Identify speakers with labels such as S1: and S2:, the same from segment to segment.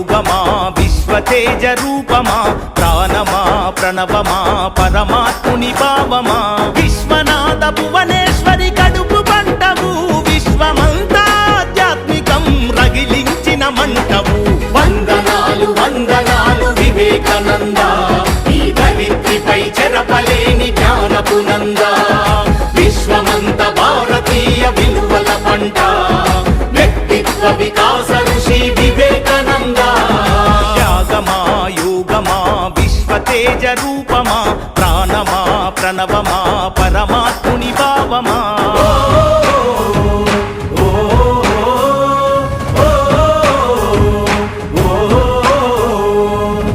S1: యోగమా విశ్వతేజ రూపమా ప్రాణమా ప్రణవమా పరమాత్ముని భావమా విశ్వనాథ భువనేశ్వరి కడుపు పంటవు విశ్వమంతా ఆధ్యాత్మికం రగిలించిన మంటవు
S2: వందనాలు వందనాలు వివేకానంద ఈ ధరిత్రిపై చెరపలేని జ్ఞానపు నంద విశ్వమంత భారతీయ విలువల పంట వ్యక్తిత్వ వికాస ఋషి వివేకానంద
S1: త్యాగమా యోగమా విశ్వతేజ రూపమా ప్రాణమా ప్రణవమా పరమాత్ముని భావమా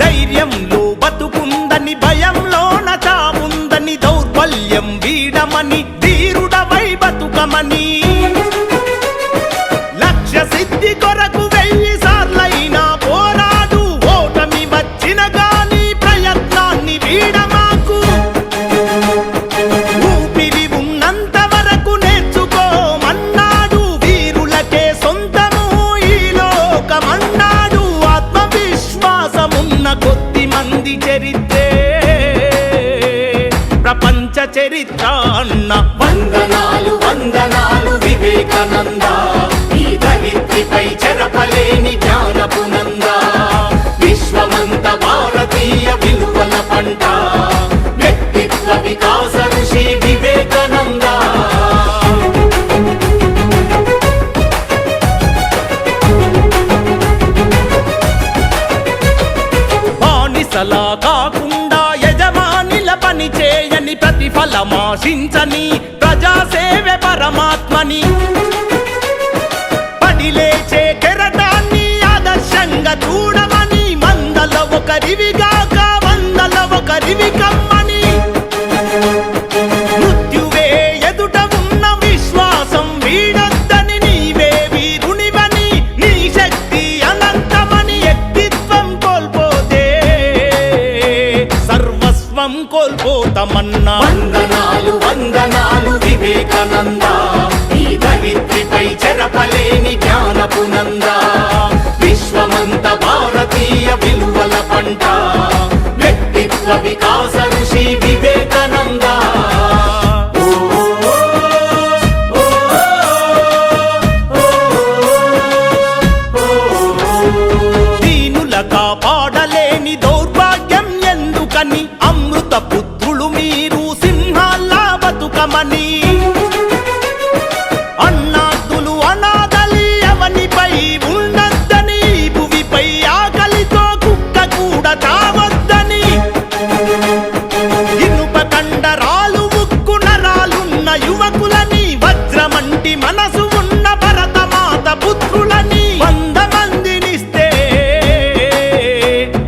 S1: ధైర్యంలో బతుకుందని భయంలోన చావుందని దౌర్బల్యం వీడమని ధీరుడవై బతుకమని లక్ష్య సిద్ధి కొరకు 1000 సార్లైనా పోరాడు ఓటమి వచ్చిన గాని ప్రయత్నాన్ని వీడమాకు ఊపిరి ఉన్నంత వరకు నేర్చుకోమన్నాడు వీరులకే సొంతము ఈ లోకమన్నాడు ఆత్మవిశ్వాసమున్న కొద్ది మంది చరిత్రే ప్రపంచ చరిత్ర అన్న
S2: వందనాలు వందనాలు వివేకానంద ఈ ధరిత్రిపై చెరపలేని జ్ఞానపు నంద విశ్వమంత భారతీయ విలువల పంట వ్యక్తిత్వ వికాస ఋషి వివేకానంద
S1: బానిసలా కాకుండా యజమానిల పని చేయని ప్రతిఫలమాశించని ప్రజాసేవ పరమాత్మని పడిలేచే కెరటాన్ని ఆదర్శంగా చూడమని మందల ఒకరివిగాక వందల ఒకరివి కమ్మని మృత్యువే ఎదుట ఉన్న విశ్వాసం వీడొద్దని నీవే వీరునివని నీ శక్తి అనంతమని వ్యక్తిత్వం కోల్పోతే సర్వస్వం కోల్పోతామన్నా
S2: వందనాలు వందనాలు వివేకానంద ఈ ధరిత్రిపై చెరపలేని జ్ఞానపు నంద విశ్వమంత భారతీయ విలువల పంట వ్యక్తిత్వ వికాస ఋషి వివేకానంద
S1: దీనుల కాపాడలేని దౌర్భాగ్యం ఎందుకని అమృత పుత్రులు మీరు సింహాల్లా బతుకమని అన్నార్థులు అనాథలి అవనిపై ఉన్నద్దని భువిపై ఆకలితో కుక్క కూడా చావద్దని ఇనుప కండరాలు ఉక్కు నరాలున్న యువకులని వజ్రమంటి మనసు ఉన్న భరతమాత పుత్రులని 100 మందినిస్తే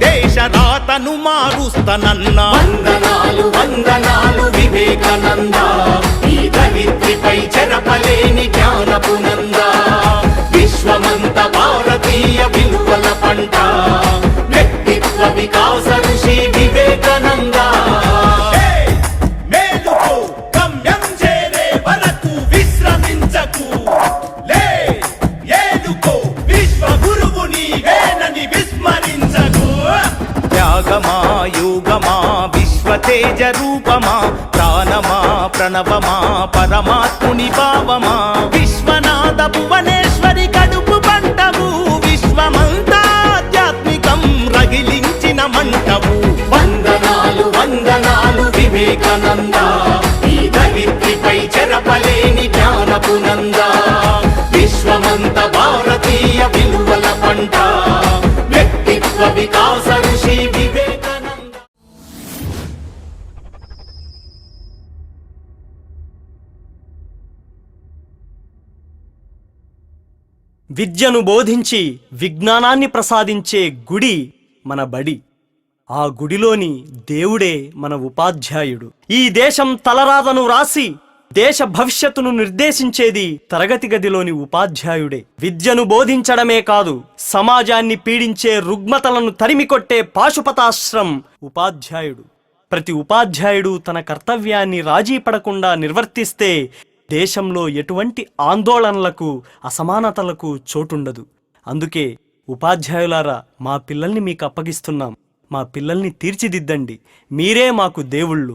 S1: దేశ రాతను మారుస్తానన్నా
S2: వందనాలు వందనాలు వివేకానంద ఈ ధరిత్రిపై చెరపలేని జ్ఞానపు నంద విశ్వమంత భారతీయ విలువల పంట వ్యక్తిత్వ వికాస ఋషి వివేకానంద
S1: మేలుకో గమ్యం చేరే వరకు విశ్రమించకు లే ఏలుకో విశ్వ గురువు నీవేనని విస్మరించకు త్యాగమా యోగమా విశ్వతేజ రూపమా ప్రాణమా ప్రణవమా పరమాత్ముని భావమా విశ్వనాథ భువనేశ్వరి కడుపు పంటవు విశ్వమంతా ఆధ్యాత్మికం రగిలించిన మంటవు
S2: వందనాలు వందనాలు వివేకానంద ఈ ధరిత్రిపై చెరపలేని జ్ఞానపు నంద విశ్వమంత భారతీయ విలువల పంట వ్యక్తిత్వ వికాస ఋషి వివేకానంద
S3: విద్యను బోధించి విజ్ఞానాన్ని ప్రసాదించే గుడి మన బడి. ఆ గుడిలోని దేవుడే మన ఉపాధ్యాయుడు. ఈ దేశం తలరాతను రాసి దేశ భవిష్యత్తును నిర్దేశించేది తరగతి గదిలోని ఉపాధ్యాయుడే. విద్యను బోధించడమే కాదు, సమాజాన్ని పీడించే రుగ్మతలను తరిమికొట్టే పాశుపతాశ్రం ఉపాధ్యాయుడు. ప్రతి ఉపాధ్యాయుడు తన కర్తవ్యాన్ని రాజీ పడకుండా నిర్వర్తిస్తే దేశంలో ఎటువంటి ఆందోళనలకు, అసమానతలకు చోటుండదు. అందుకే ఉపాధ్యాయులారా, మా పిల్లల్ని మీకు అప్పగిస్తున్నాం. మా పిల్లల్ని తీర్చిదిద్దండి. మీరే మాకు దేవుళ్ళు.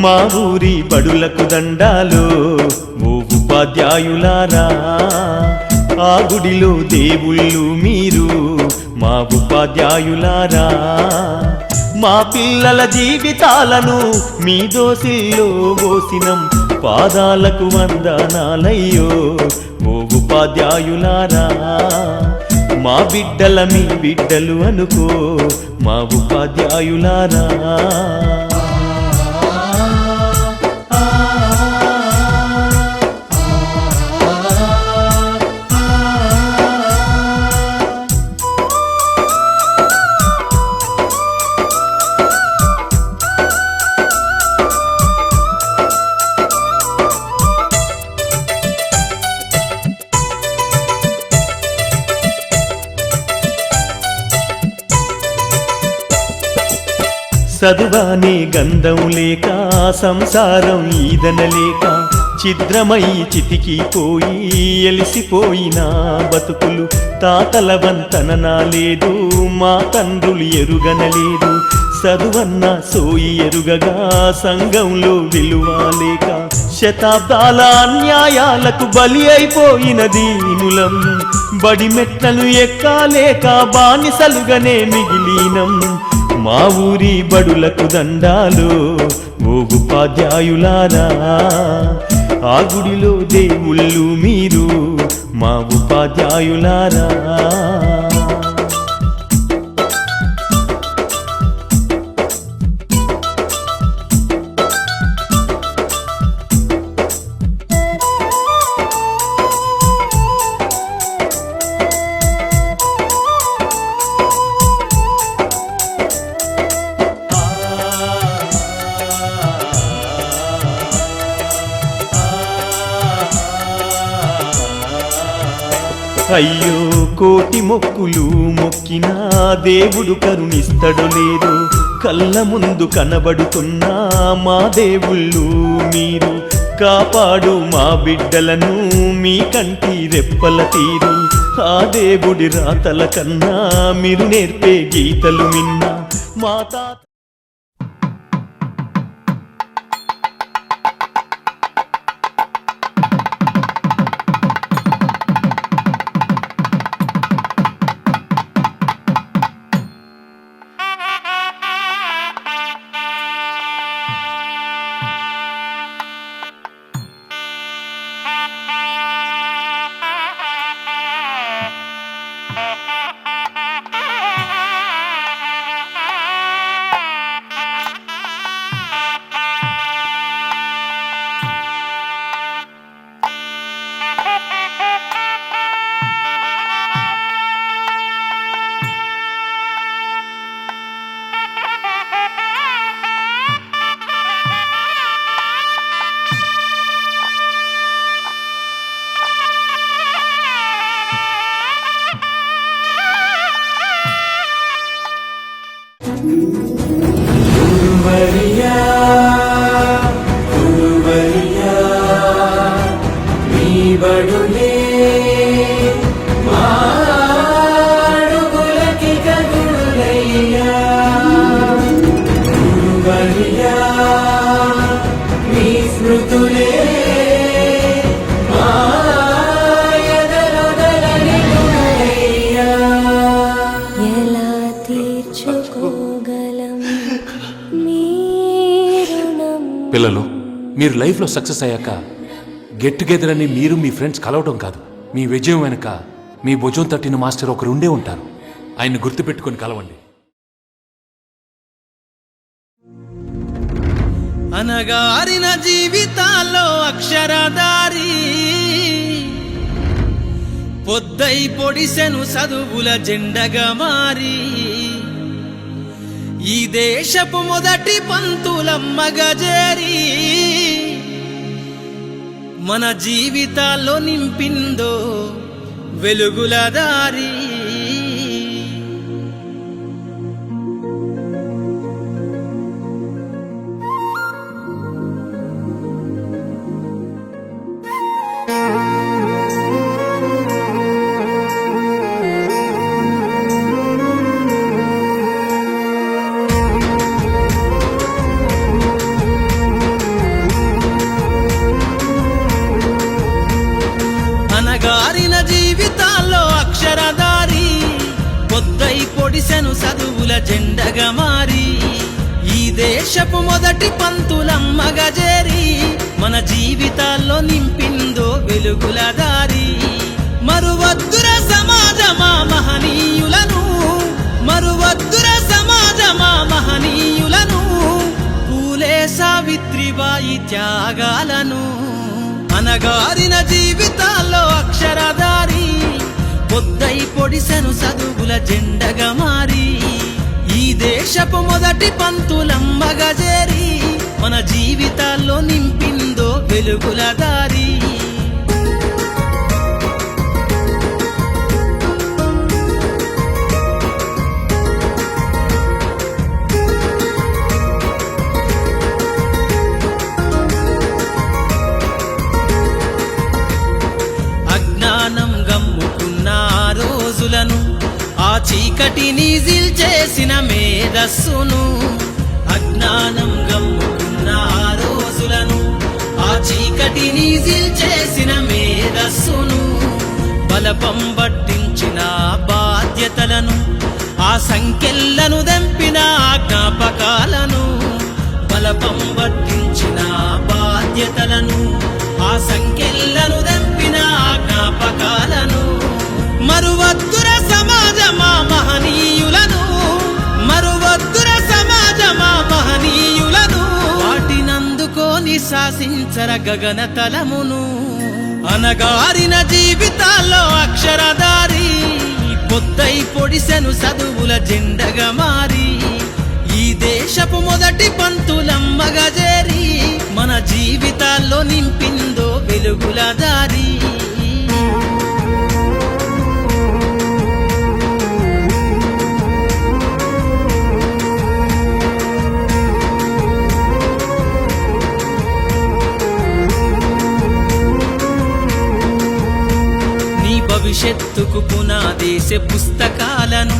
S1: మా ఊరి బడులకు దండాలు ఓ ఉపాధ్యాయులారా, ఆ గుడిలో దేవుళ్ళు మీరు మా ఉపాధ్యాయులారా. మా పిల్లల జీవితాలను మీ దోసిల్లో పోసినం, పాదాలకు వందనాలయ్యో ఓ ఉపాధ్యాయులారా. మా బిడ్డల మీ బిడ్డలు అనుకో మా ఉపాధ్యాయులారా. చదువానే గంధం లేక సంసారం ఈదనలేక ఛిద్రమై చితికిపోయి ఎలిసిపోయిన బతుకులు. తాతల వంతన లేదు, మా తండ్రులు ఎరుగనలేదు. చదువన్న సోయి ఎరుగగా సంఘంలో విలువ లేక శతాబ్దాల అన్యాయాలకు బలి అయిపోయిన దీనులం. బడి మెట్లను ఎక్కాలేక బానిసలుగానే మిగిలినం. మా ఊరి బడులకు దండాలు ఓ ఉపాధ్యాయులారా, ఆ గుడిలో దేవుళ్ళు మీరు మా ఉపాధ్యాయులారా. అయ్యో కోటి మొక్కులు మొక్కినా దేవుడు కరుణిస్తడు లేదు. కళ్ళ ముందు కనబడుతున్నా మా దేవుళ్ళు మీరు. కాపాడు మా బిడ్డలను మీ కంటి రెప్పల తీరు. ఆ దేవుడి రాతల కన్నా మీరు నేర్పే గీతలు విన్నా మా తాత.
S4: పిల్లలు, మీరు లైఫ్లో సక్సెస్ అయ్యాక గెట్ టుగెదర్ అని మీరు మీ ఫ్రెండ్స్ కలవడం కాదు, మీ విజయం వెనుక మీ భుజం తట్టిన మాస్టర్ ఒకరు ఉండే ఉంటారు. ఆయన్ని గుర్తుపెట్టుకొని కలవండి.
S5: అనగారిన జీవితాల్లో అక్షరదారి పొద్దై పొడిసెను చదువుల జెండగా మారి ఈ దేశపు మొదటి పంతులమ్మగా చేరి మన జీవితాల్లో నింపిందో వెలుగుల దారి. అనగారిన జీవితాల్లో అక్షరధారి పొద్దై పొడిసెను చదువుల జెండగా మారి ఈ దేశపు మొదటి పంతులమ్మగా చేరి మన జీవితాల్లో నింపిందో వెలుగుల దారి. మరువద్దుర సమాజమా మహనీయులను, మరువద్దుర సమాజమా మహనీయులను, పూలే సావిత్రిబాయి త్యాగాలను. అనగారిన జీవితాల్లో అక్షరధారి పొద్దై పొడిసెను చదువుల జెండగా మారి ఈ దేశపు మొదటి పంతులమ్మగా చేరి మన జీవితాల్లో నింపిందో వెలుగుల దారి. అజ్ఞానం గమ్ముకున్న రోజులను ఆ చీకటిని చేసిన మేధస్సును, అజ్ఞానం గమ్ముకున్న రోజులను ఆ చీకటిని చేసిన మేధస్సును, బలపం పట్టించిన బాధ్యతలను ఆ సంఖ్యలను దంపిన జ్ఞాపకాలను, బలపం పట్టించిన బాధ్యతలను ఆ సంఖ్యలను దంపిన జ్ఞాపకాలను. మరువద్దుర సమాజమా మహనీయులను, మరువద్దుర సమాజమా మహనీయులను, వాటినందుకోని శాసించర గగన తలమును. అనగారిన జీవితాల్లో అక్షరధారి పొద్దై పొడిసెను చదువుల జెండగా మారి ఈ దేశపు మొదటి పంతులమ్మగా చేరి మన జీవితాల్లో నింపిందో వెలుగుల దారి. నీ భవిష్యత్తుకు పునాదేసే పుస్తకాలను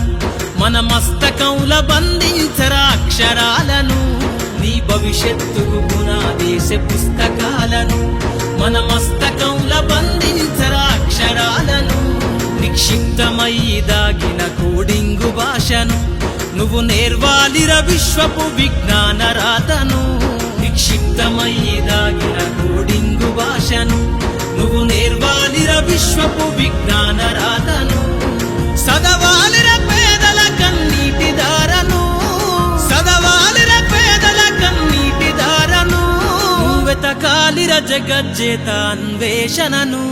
S5: మన మస్తకంల బంధించరా అక్షరాలను. నీ భవిష్యత్తుకు పునాదేసే పుస్తకాలను మన మస్తకంల బంధించరా అక్షరాలను. నిక్షిప్తమై దాగిన కోడింగు భాషను నువ్వు నేర్వాలిర విశ్వపు విజ్ఞాన రాతను. నిక్షిప్తమై దాగిన కోడింగు భాషను నువ్వు నేర్వాలిర విశ్వపు విజ్ఞాన రాతను. సదవాలిర పేదల కన్నీటి దారను, సదవాలిర పేదల కన్నీటి దారను, వెతకాలిర జగజ్జేత అన్వేషణను.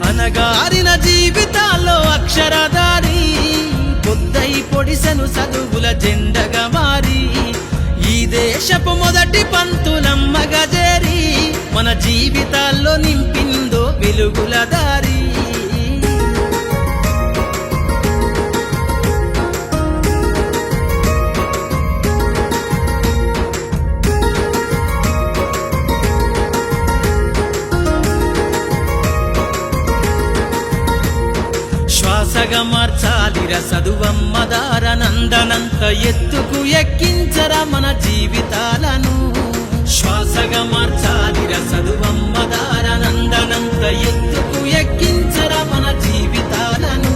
S5: అనగారిన జీవితాల్లో అక్షరధారి పొద్దై పొడిసెను చదువుల జెండగా మారి ఈ దేశపు మొదటి పంతులమ్మగా చేరి మన జీవితాల్లో నింపిందో వెలుగుల దారి. శ్వాసగా మార్చాలిర చదువమ్మ దారనందనంత ఎత్తుకు ఎక్కించరా మన జీవితాలను. శ్వాసగా మార్చాలిర చదువమ్మ దారనందనంత ఎత్తుకు ఎక్కించరా మన జీవితాలను.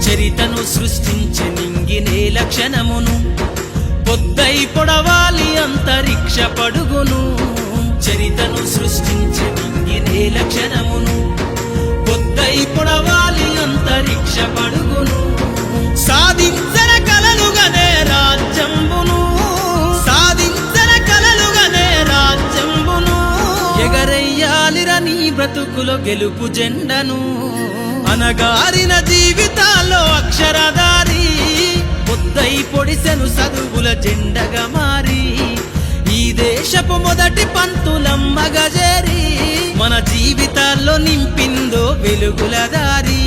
S5: చరితను సృష్టించే నింగినే లక్షణమును పొద్దై పొడవాలి అంతరిక్ష పడుగును. చరితను సృష్టించే నింగినే లక్షణమును పొద్దై పొడవాలి అంతరిక్ష పడుగును. సాధించర కలలుగనే రాజ్యంబును, సాధించర కలలుగనే రాజ్యంబును, ఎగరయ్యాలిర నీ బ్రతుకులో గెలుపు జెండను. అనగారిన జీవితాల్లో అక్షరధారి పొద్దై పొడిసెను చదువుల జెండగా మారి ఈ దేశపు మొదటి పంతులమ్మగా చేరి మన జీవితాల్లో నింపిందో వెలుగుల దారి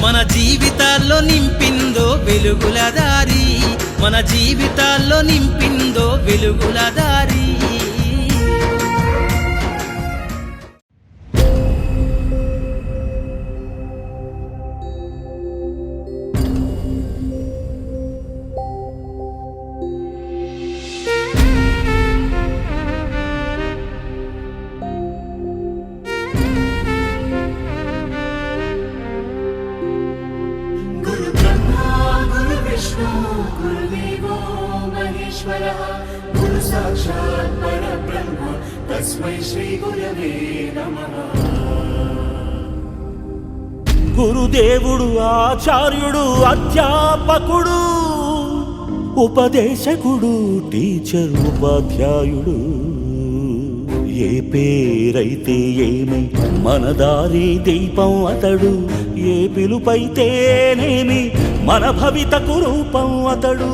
S5: మన జీవితాల్లో నింపిందో వెలుగుల దారి మన జీవితాల్లో నింపిందో వెలుగుల దారి
S6: गुरु ब्रह्मा गुरु विष्णु गुरुदेवो महेश्वरः गुरु साक्षात् परब्रह्म तस्मै श्री गुरवे नमः
S1: గురుదేవుడు ఆచార్యుడు అధ్యాపకుడు ఉపదేశకుడు టీచర్ ఉపాధ్యాయుడు ఏ పేరైతే ఏమి మన దారి దీపం అతడు ఏ పిలుపైతేనేమి మన భవితకు రూపం అతడు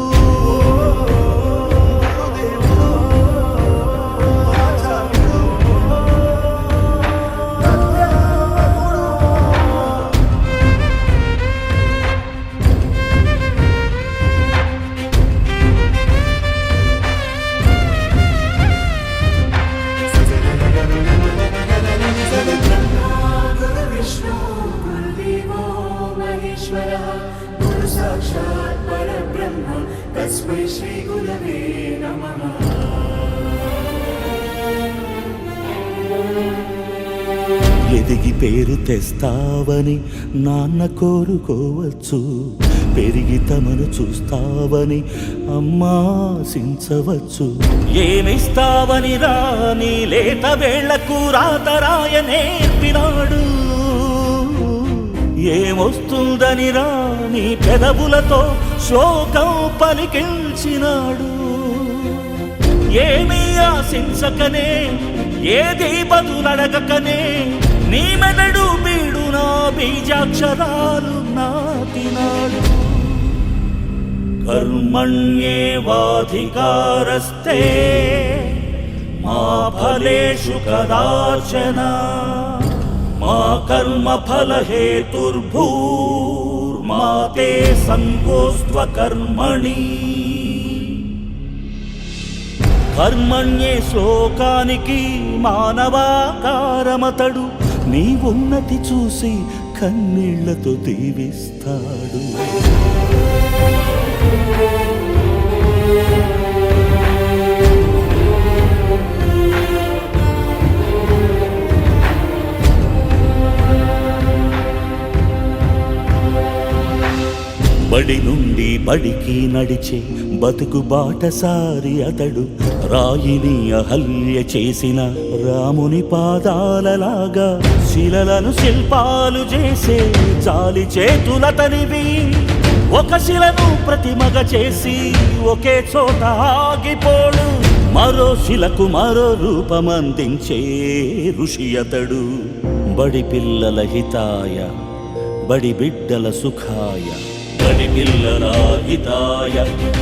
S6: गुरु विष्णु गुरुदेवो महेश्वरः गुरु साक्षात् परब्रह्म तस्मै श्री गुरवे नमः
S1: ఎదిగి పేరు తెస్తావని నాన్న కోరుకోవచ్చు పెరిగి తమను చూస్తావని అమ్మాశించవచ్చు ఏమిస్తావని రాని లేత వేళ్లకు రాతరాయ నేర్పినాడు ఏమొస్తుందని రాని పెదవులతో శ్లోకం పలికించినాడు ఏమీ ఆశించకనే ఏది బదులడగకనే నీ మెదడు బీడు నా బీజాక్షరాలు నాటినాడు కర్మణ్యేవాధికారస్తే మా ఫలేషు కదాచన మా కర్మ ఫల హేతుర్భూర్మా తే సంకోస్త్వ కర్మణి కర్మణ్యే శ్లోకానికి మానవాకారమతడు నీ ఉన్నతి చూసి కన్నీళ్లతో దీవిస్తాడు బడి నుండి బడికి నడిచే బతుకు బాటసారి అతడు రాయిని అహల్య చేసిన రాముని పాదాలలాగా శిలలను శిల్పాలు చేసే జాలి చేతులతనివి ఒక శిలను ప్రతిమగ చేసి ఒకే చోట ఆగిపోడు మరో శిలకు మరో రూపమందించే ఋషి అతడు బడి పిల్లల హితాయ బడి బిడ్డల సుఖాయ బడి పిల్లల హితాయ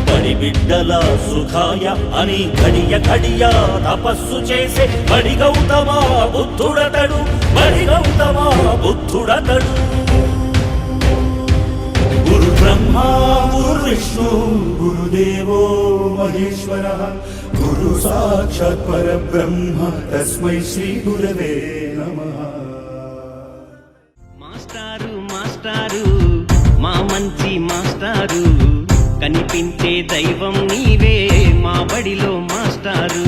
S1: బడి బిడ్డల సుఖాయ అని ఘడియ ఘడియ తపస్సు చేసే బడి గౌతమ బుద్ధుడతడు బడి గౌతమ బుద్ధుడతడు గురు బ్రహ్మ గురు విష్ణు గురుదేవో మహేశ్వరః గురు సాక్షాత్ పరబ్రహ్మ తస్మై శ్రీ గురవే నమః
S7: మాస్టారు మాస్టారు మా మంచి మాస్టారు కనిపించే దైవం నీవే మా బడిలో మాస్టారు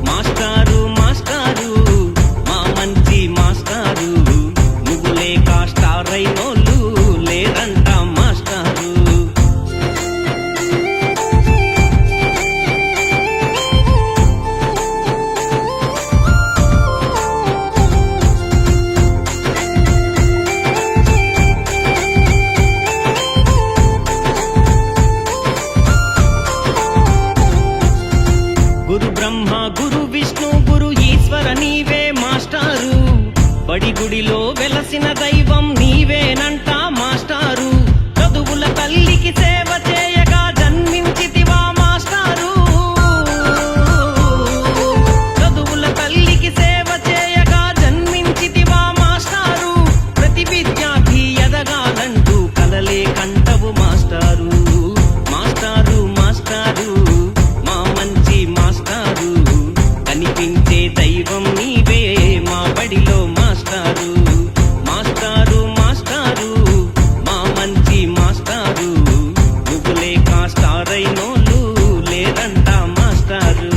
S7: మాస్టారు మాస్టారు మా మంచి మాస్టారు నువ్వు లేక స్టార్ అయినోళ్ళు లేరంట మాస్టారు గురు బ్రహ్మ గురు విష్ణు గురు ఈశ్వర నీవే మాస్టారు బడి గుడిలో వెలసిన దైవం నీవే నువ్వేనంట మాస్టారు చదువుల తల్లికి సేవ చేయగా జన్మించితివా మాస్టారు చదువుల తల్లికి సేవ చేయగా జన్మించితివా మాస్టారు ప్రతి విద్యార్థి ఎదగాలంటూ కలలే కంటవు మాస్టారు మాస్టారు మాస్టారు మా మంచి మాస్టారు కనిపించే దైవం నీవే మా బడిలో మాస్టారు మాస్టారు మాస్టారు మా మంచి మాస్టారు నువ్వు లేక స్టార్ అయినోళ్ళు లేదంట మాస్టారు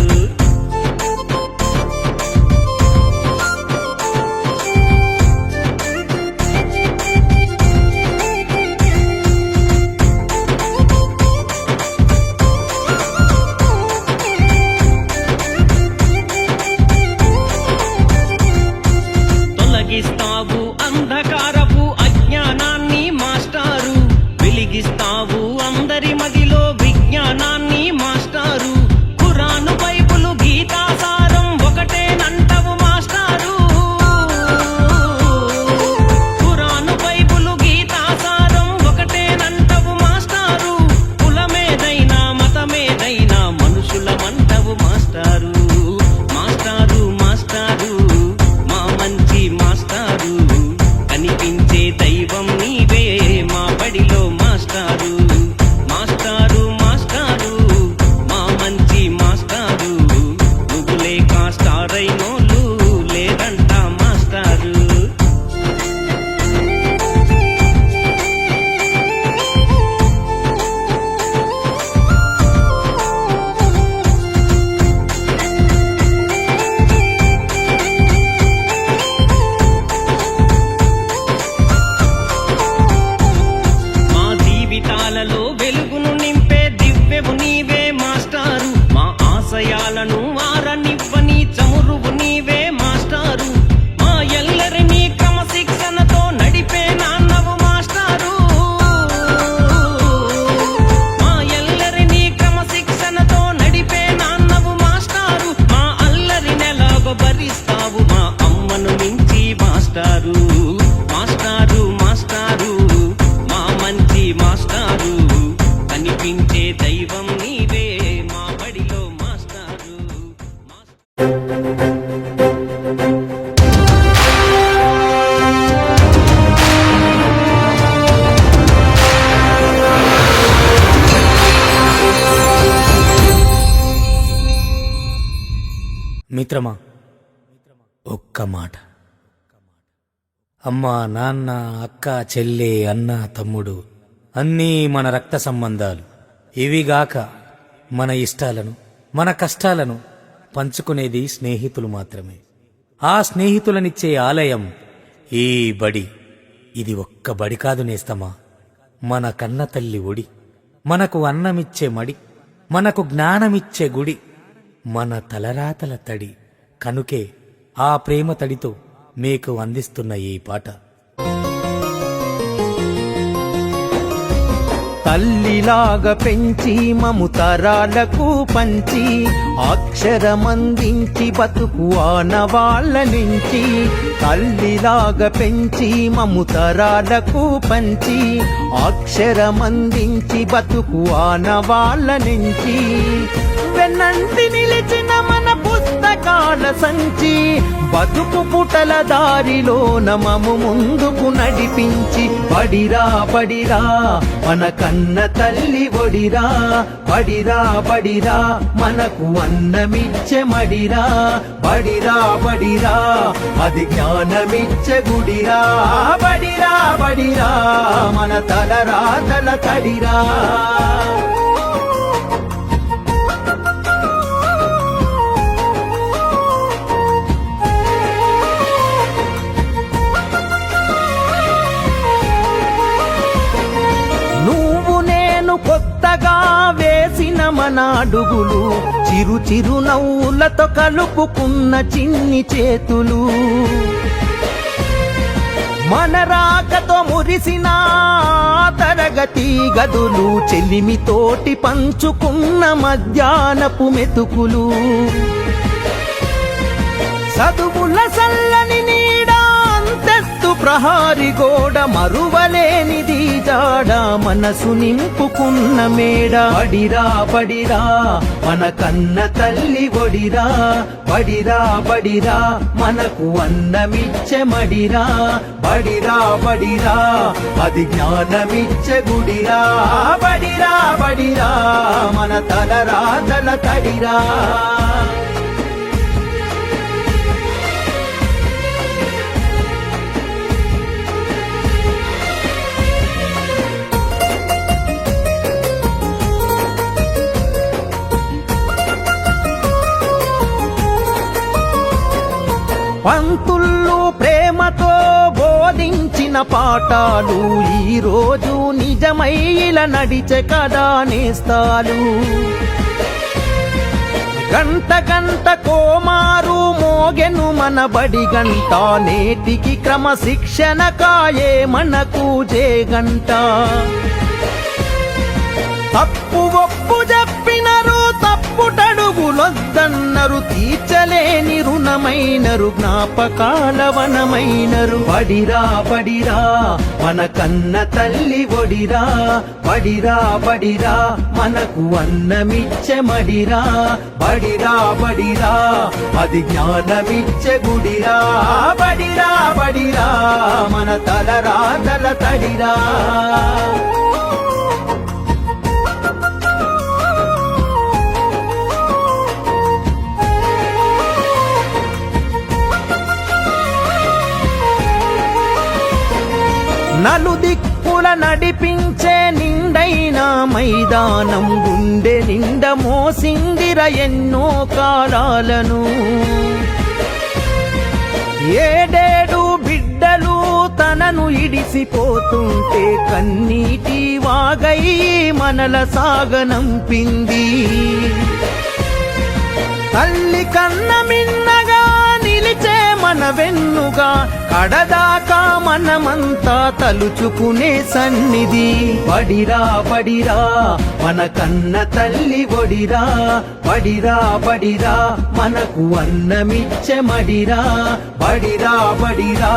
S7: తొలగిస్తావు అంధకారపు అజ్ఞానాన్ని మాస్టారు వెలిగిస్తావు అందరి మదిలో విజ్ఞానాన్ని మాస్టారు ఖురాను బైబులు గీతాసారం ఒకటేనంటవు మాస్టారు ఖురాను బైబులు గీతాసారం ఒకటేనంటవు మాస్టారు కులమేదైనా మతమేదైనా మనుషులమంటవు మాస్టారు మాస్టారు మాస్టారు మా మంచి మాస్టారు కనిపించే దైవం నీవే మా బడిలో మాస్టారు మాస్టారు మాస్టారు మా మంచి మాస్టారు నువ్వు లేక స్టార్ అయినోళ్ళు లేదంట మాస్టారు మా జీవితాలలో వెలుగును నింపే దివ్యవు నీవే మాస్టారు మా ఆశయాలను ఆరనివ్వని చమురువు నీవే మాస్టారు మా ఎల్లరినీ క్రమశిక్షణతో నడిపే నాన్నవు మాస్టారు మా ఎల్లరినీ క్రమశిక్షణతో నడిపే నాన్నవు మాస్టారు మా అల్లరినెలాగో భరిస్తావు మా అమ్మను మించి మాస్టారు మాస్టారు మాస్టారు మా మంచి మాస్టారు కనిపించే దైవం నీవే మా బడిలో మాస్టారు
S8: మిత్రమా, ఒక్క మాట. అమ్మ, నాన్న, అక్క, చెల్లె, అన్న, తమ్ముడు అన్నీ మన రక్త సంబంధాలు. ఇవిగాక మన ఇష్టాలను, మన కష్టాలను పంచుకునేది స్నేహితులు మాత్రమే. ఆ స్నేహితులనిచ్చే ఆలయం ఈ బడి. ఇది ఒక్క బడి కాదు నేస్తమా, మన కన్న తల్లి ఒడి. మనకు అన్నమిచ్చే మడి, మనకు జ్ఞానమిచ్చే గుడి, మన తలరాతల తడి. కనుకే ఆ ప్రేమ తడితో మీకు అందిస్తున్న ఈ పాట.
S5: తల్లిలాగా పెంచి మము తరాలకు పంచి అక్షరమందించి బతుకు ఆనవాళ్ళ నుంచి. తల్లిలాగా పెంచి మము తరాలకు పంచి అక్షరమందించి బతుకు ఆనవాళ్ళ నుంచి. వెన్నంటి నిలిచిన మన పుస్తకాల సంచి బతుకు పుటల దారిలోన మము ముందుకు నడిపించి. బడిరా బడిరా మన కన్న తల్లి ఒడిరా, బడిరా బడిరా మనకు అన్నమిచ్చే మడిరా. బడిరా బడిరా అది జ్ఞానమిచ్చే గుడిరా. బడిరా బడిరా మన తలరాతల తడిరా. కొత్తగా వేసిన మన అడుగులు చిరు చిరు నవ్వులతో కలుపుకున్న చిన్ని చేతులు. మన రాకతో మురిసిన తరగతి గదులు చెలిమితోటి పంచుకున్న మధ్యాహ్నపు మెతుకులు. చదువుల సల్లని నీడ అంతెత్తు ప్రహారి గోడ మరువలేనిది జాడ మనసు నింపుకున్న మేడ బడిరా బడిరా మన కన్న తల్లి ఒడిరా బడిరా బడిరా మనకు అన్నమిచ్చే మడిరా బడిరా బడిరా అది జ్ఞానమిచ్చే గుడిరా బడిరా బడిరా మన తలరాతల తడిరా పంతుళ్ళు ప్రేమతో బోధించిన పాఠాలు ఈ రోజు నిజమై ఇలా నడిచే కదా నేస్తాలు గంట గంట కోమారు మోగెను మన బడి గంట నేటికి క్రమశిక్షణ కాయే మనకు జే గంట తప్పు ఒప్పు చెప్పినరు తప్పుటడుగులొద్దన్నరు తీర్చలేని రుణమైనరు జ్ఞాపకాల వనమైనరు బడిరా బడిరా మన కన్న తల్లి ఒడిరా బడిరా బడిరా మనకు అన్నమిచ్చే మడిరా బడిరా బడిరా అది జ్ఞానమిచ్చే గుడిరా బడిరా బడిరా మన తలరాతల తడిరా నలుదిక్కుల నడిపించే నిండైన మైదానం గుండె నిండ మోసిందిర ఎన్నో కాలాలను ఏడేడు బిడ్డలు తనను ఇడిసిపోతుంటే కన్నీటి వాగై మనల సాగనంపింది తల్లి కన్న మిన్నగా నిలిచే మన వెన్నుగా కడదాకా మనమంతా తలుచుకునే సన్నిధి బడిరా బడిరా మన కన్న తల్లి ఒడిరా బడిరా బడిరా మనకు అన్నమిచ్చే మడిరా బడిరా బడిరా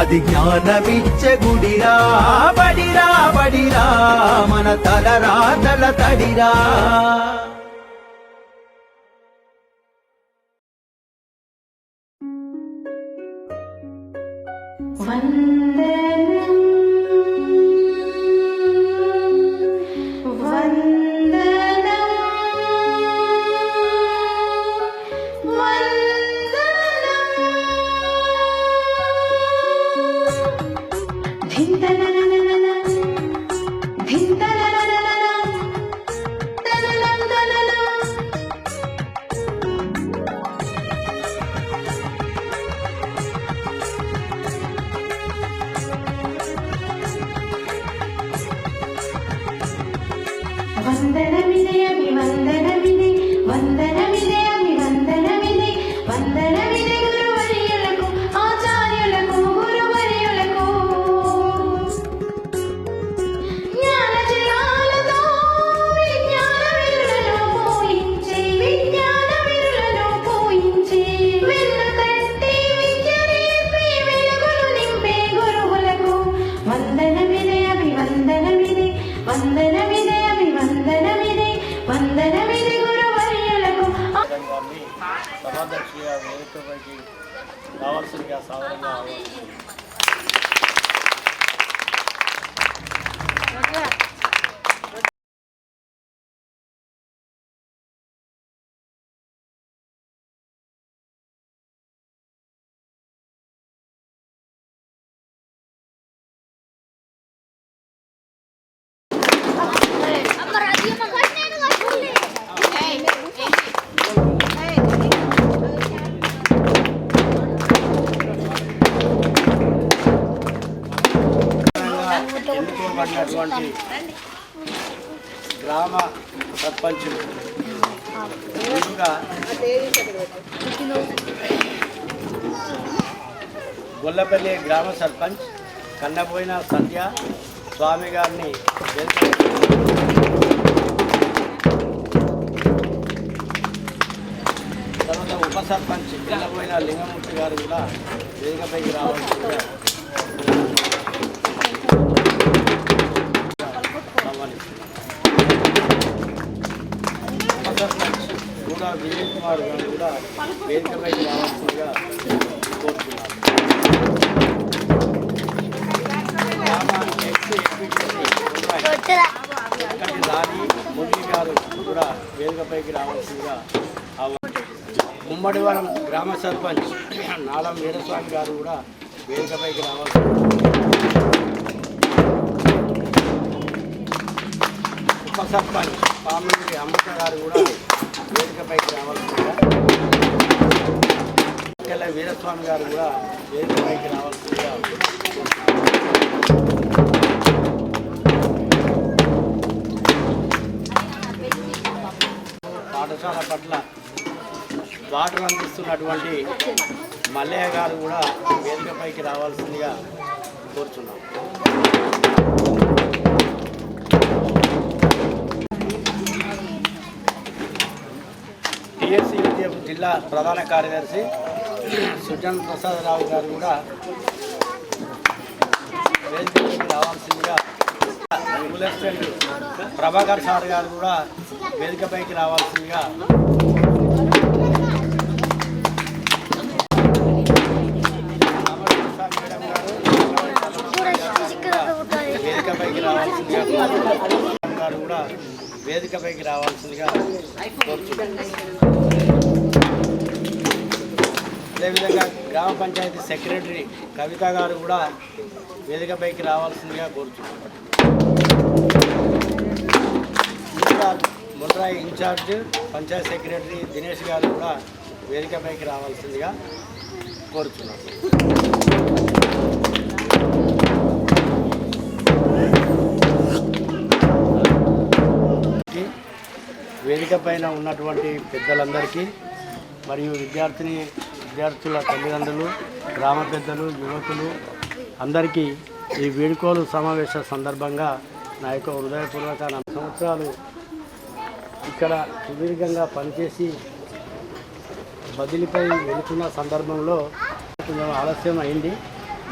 S5: అది జ్ఞానమిచ్చే గుడిరా బడిరా బడిరా మన తలరాతల తడిరా
S6: వందనం వందనం వందనం ధింతననననన ధింతననననన తననందనన వందనమిదే అభివందనమిదే వందనమిదే అభివందనమిదే వందనమిదే గురువర్యులకు ఆచార్యులకు గురువర్యులకు జ్ఞానజలాలతో విజ్ఞానవిరులను పోయించే విజ్ఞానవిరులను పోయించే వెన్ను తట్టి విద్య నేర్పి వెలుగులు నింపే గురువులకు వందనమిదే అభివందనమిదే వందనమిదే అభివందనమిదే వందనమిదే గురువర్యులకు
S9: సమాదర్శిగా వేదికపైకి రావాల్సిందిగా సాధారణంగా ఎన్నుకోబడినటువంటి గ్రామ సర్పంచులు ముందుగా గొల్లపల్లి గ్రామ సర్పంచ్ కన్నబోయిన సంధ్య స్వామి గారిని తర్వాత ఉప సర్పంచ్ కన్నబోయిన లింగమూర్తి గారు కూడా వేదికపైకి రావాల్సిందిగా కుమార్ గారు కూడా వేదికపైకి రావాల్సిందిగా కోరుతున్నాను. రాణి మురళి గారు కూడా వేదికపైకి రావాల్సిందిగా ముమ్మడివరం గ్రామ సర్పంచ్ నాలం వీరస్వామి గారు కూడా వేదికపైకి రావాల్సింది. ఉప సర్పంచ్ పామిడి అమృత గారు కూడా వేదికపైకి రావాల్సిందిగా, వీరస్వామి గారు కూడా వేదికపైకి రావాల్సిందిగా. పాఠశాల పట్ల వాటర్ అందిస్తున్నటువంటి మల్లయ్య గారు కూడా వేదికపైకి రావాల్సిందిగా కోరుచున్నాం. టిఎస్సి జిల్లా ప్రధాన కార్యదర్శి సుజన్ ప్రసాదరావు గారు కూడా వేదికపైకి రావాల్సిందిగా, రెగ్యులర్ అసిస్టెంట్ ప్రభాకర్ సార్ గారు కూడా వేదికపైకి రావాల్సిందిగా, వేదికపైకి రావాల్సిందిగా గారు కూడా వేదికపైకి రావాల్సిందిగా కోరుతున్నాను. అదేవిధంగా గ్రామ పంచాయతీ సెక్రటరీ కవిత గారు కూడా వేదికపైకి రావాల్సిందిగా కోరుతున్నాను. మున్రాయి ఇన్ఛార్జ్ పంచాయత్ సెక్రటరీ దినేష్ గారు కూడా వేదికపైకి రావాల్సిందిగా కోరుతున్నాను. వేదిక పైన ఉన్నటువంటి పెద్దలందరికీ మరియు విద్యార్థుల తల్లిదండ్రులు, గ్రామ పెద్దలు, యువకులు అందరికీ ఈ వీడ్కోలు సమావేశ సందర్భంగా నా యొక్క హృదయపూర్వక 4 సంవత్సరాలు ఇక్కడ సుదీర్ఘంగా పనిచేసి బదిలీపై వెళుతున్న సందర్భంలో కొంచెం ఆలస్యం అయింది.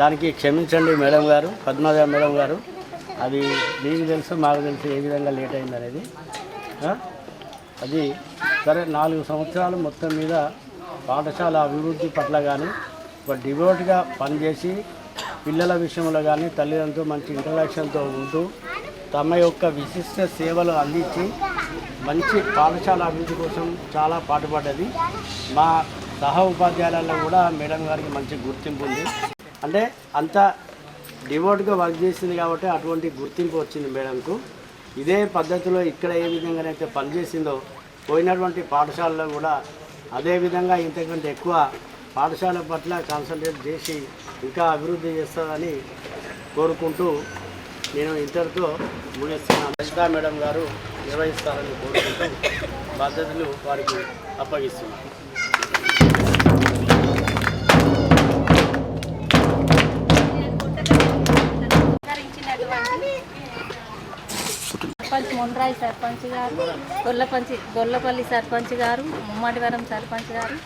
S9: దానికి క్షమించండి మేడం గారు, పద్మజ మేడం గారు. అది మీకు తెలుసు, మాకు తెలుసు ఏ విధంగా లేట్ అయింది అనేది. అది సరే, 4 సంవత్సరాలు మొత్తం మీద పాఠశాల అభివృద్ధి పట్ల కానీ ఒక డివోట్గా పనిచేసి పిల్లల విషయంలో కానీ తల్లిదండ్రులతో మంచి ఇంటరాక్షన్తో ఉంటూ తమ యొక్క విశిష్ట సేవలు అందించి మంచి పాఠశాల అభివృద్ధి కోసం చాలా పాటుపడ్డది. మా సహ ఉపాధ్యాయులలో కూడా మేడం గారికి మంచి గుర్తింపు ఉంది. అంటే అంత డివోట్గా వర్క్ చేసింది కాబట్టి అటువంటి గుర్తింపు వచ్చింది మేడంకు. ఇదే పద్ధతిలో ఇక్కడ ఏ విధంగానైతే పనిచేసిందో పోయినటువంటి పాఠశాలలో కూడా అదే విధంగా ఇంతకంటే ఎక్కువ పాఠశాల పట్ల కాన్సన్ట్రేట్ చేసి ఇంకా అభివృద్ధి చేస్తుందని కోరుకుంటూ నేను ఇంతటితో ముగిస్తున్నాను. రజితా మేడం గారు నిర్వహిస్తారని కోరుకుంటూ బాధ్యతలు వారికి అప్పగిస్తున్నాను.
S10: సర్పంచ్ మున్రాయి సర్పంచ్ గారు, గొల్లపల్లి సర్పంచ్ గారు, ముమ్మడివరం సర్పంచ్ గారు,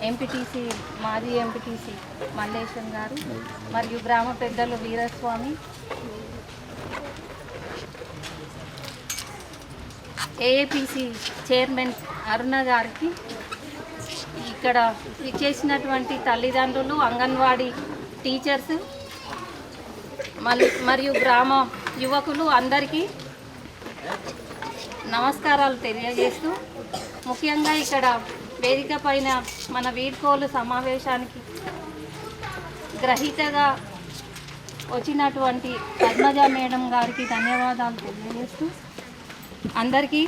S10: ఎంపీటీసీ మాజీ ఎంపీటీసీ మల్లేశం గారు మరియు గ్రామ పెద్దలు వీరస్వామి, ఏఏపీసీ చైర్మన్ అరుణ గారికి, ఇక్కడ ఇచ్చేసినటువంటి తల్లిదండ్రులు, అంగన్వాడీ టీచర్స్ మరియు గ్రామ యువకులు అందరికీ నమస్కారాలు తెలియజేస్తూ, ముఖ్యంగా ఇక్కడ వేదిక పైన మన వీడ్కోలు సమావేశానికి గ్రహీతగా వచ్చినటువంటి పద్మజ మేడం గారికి ధన్యవాదాలు తెలియజేస్తూ అందరికీ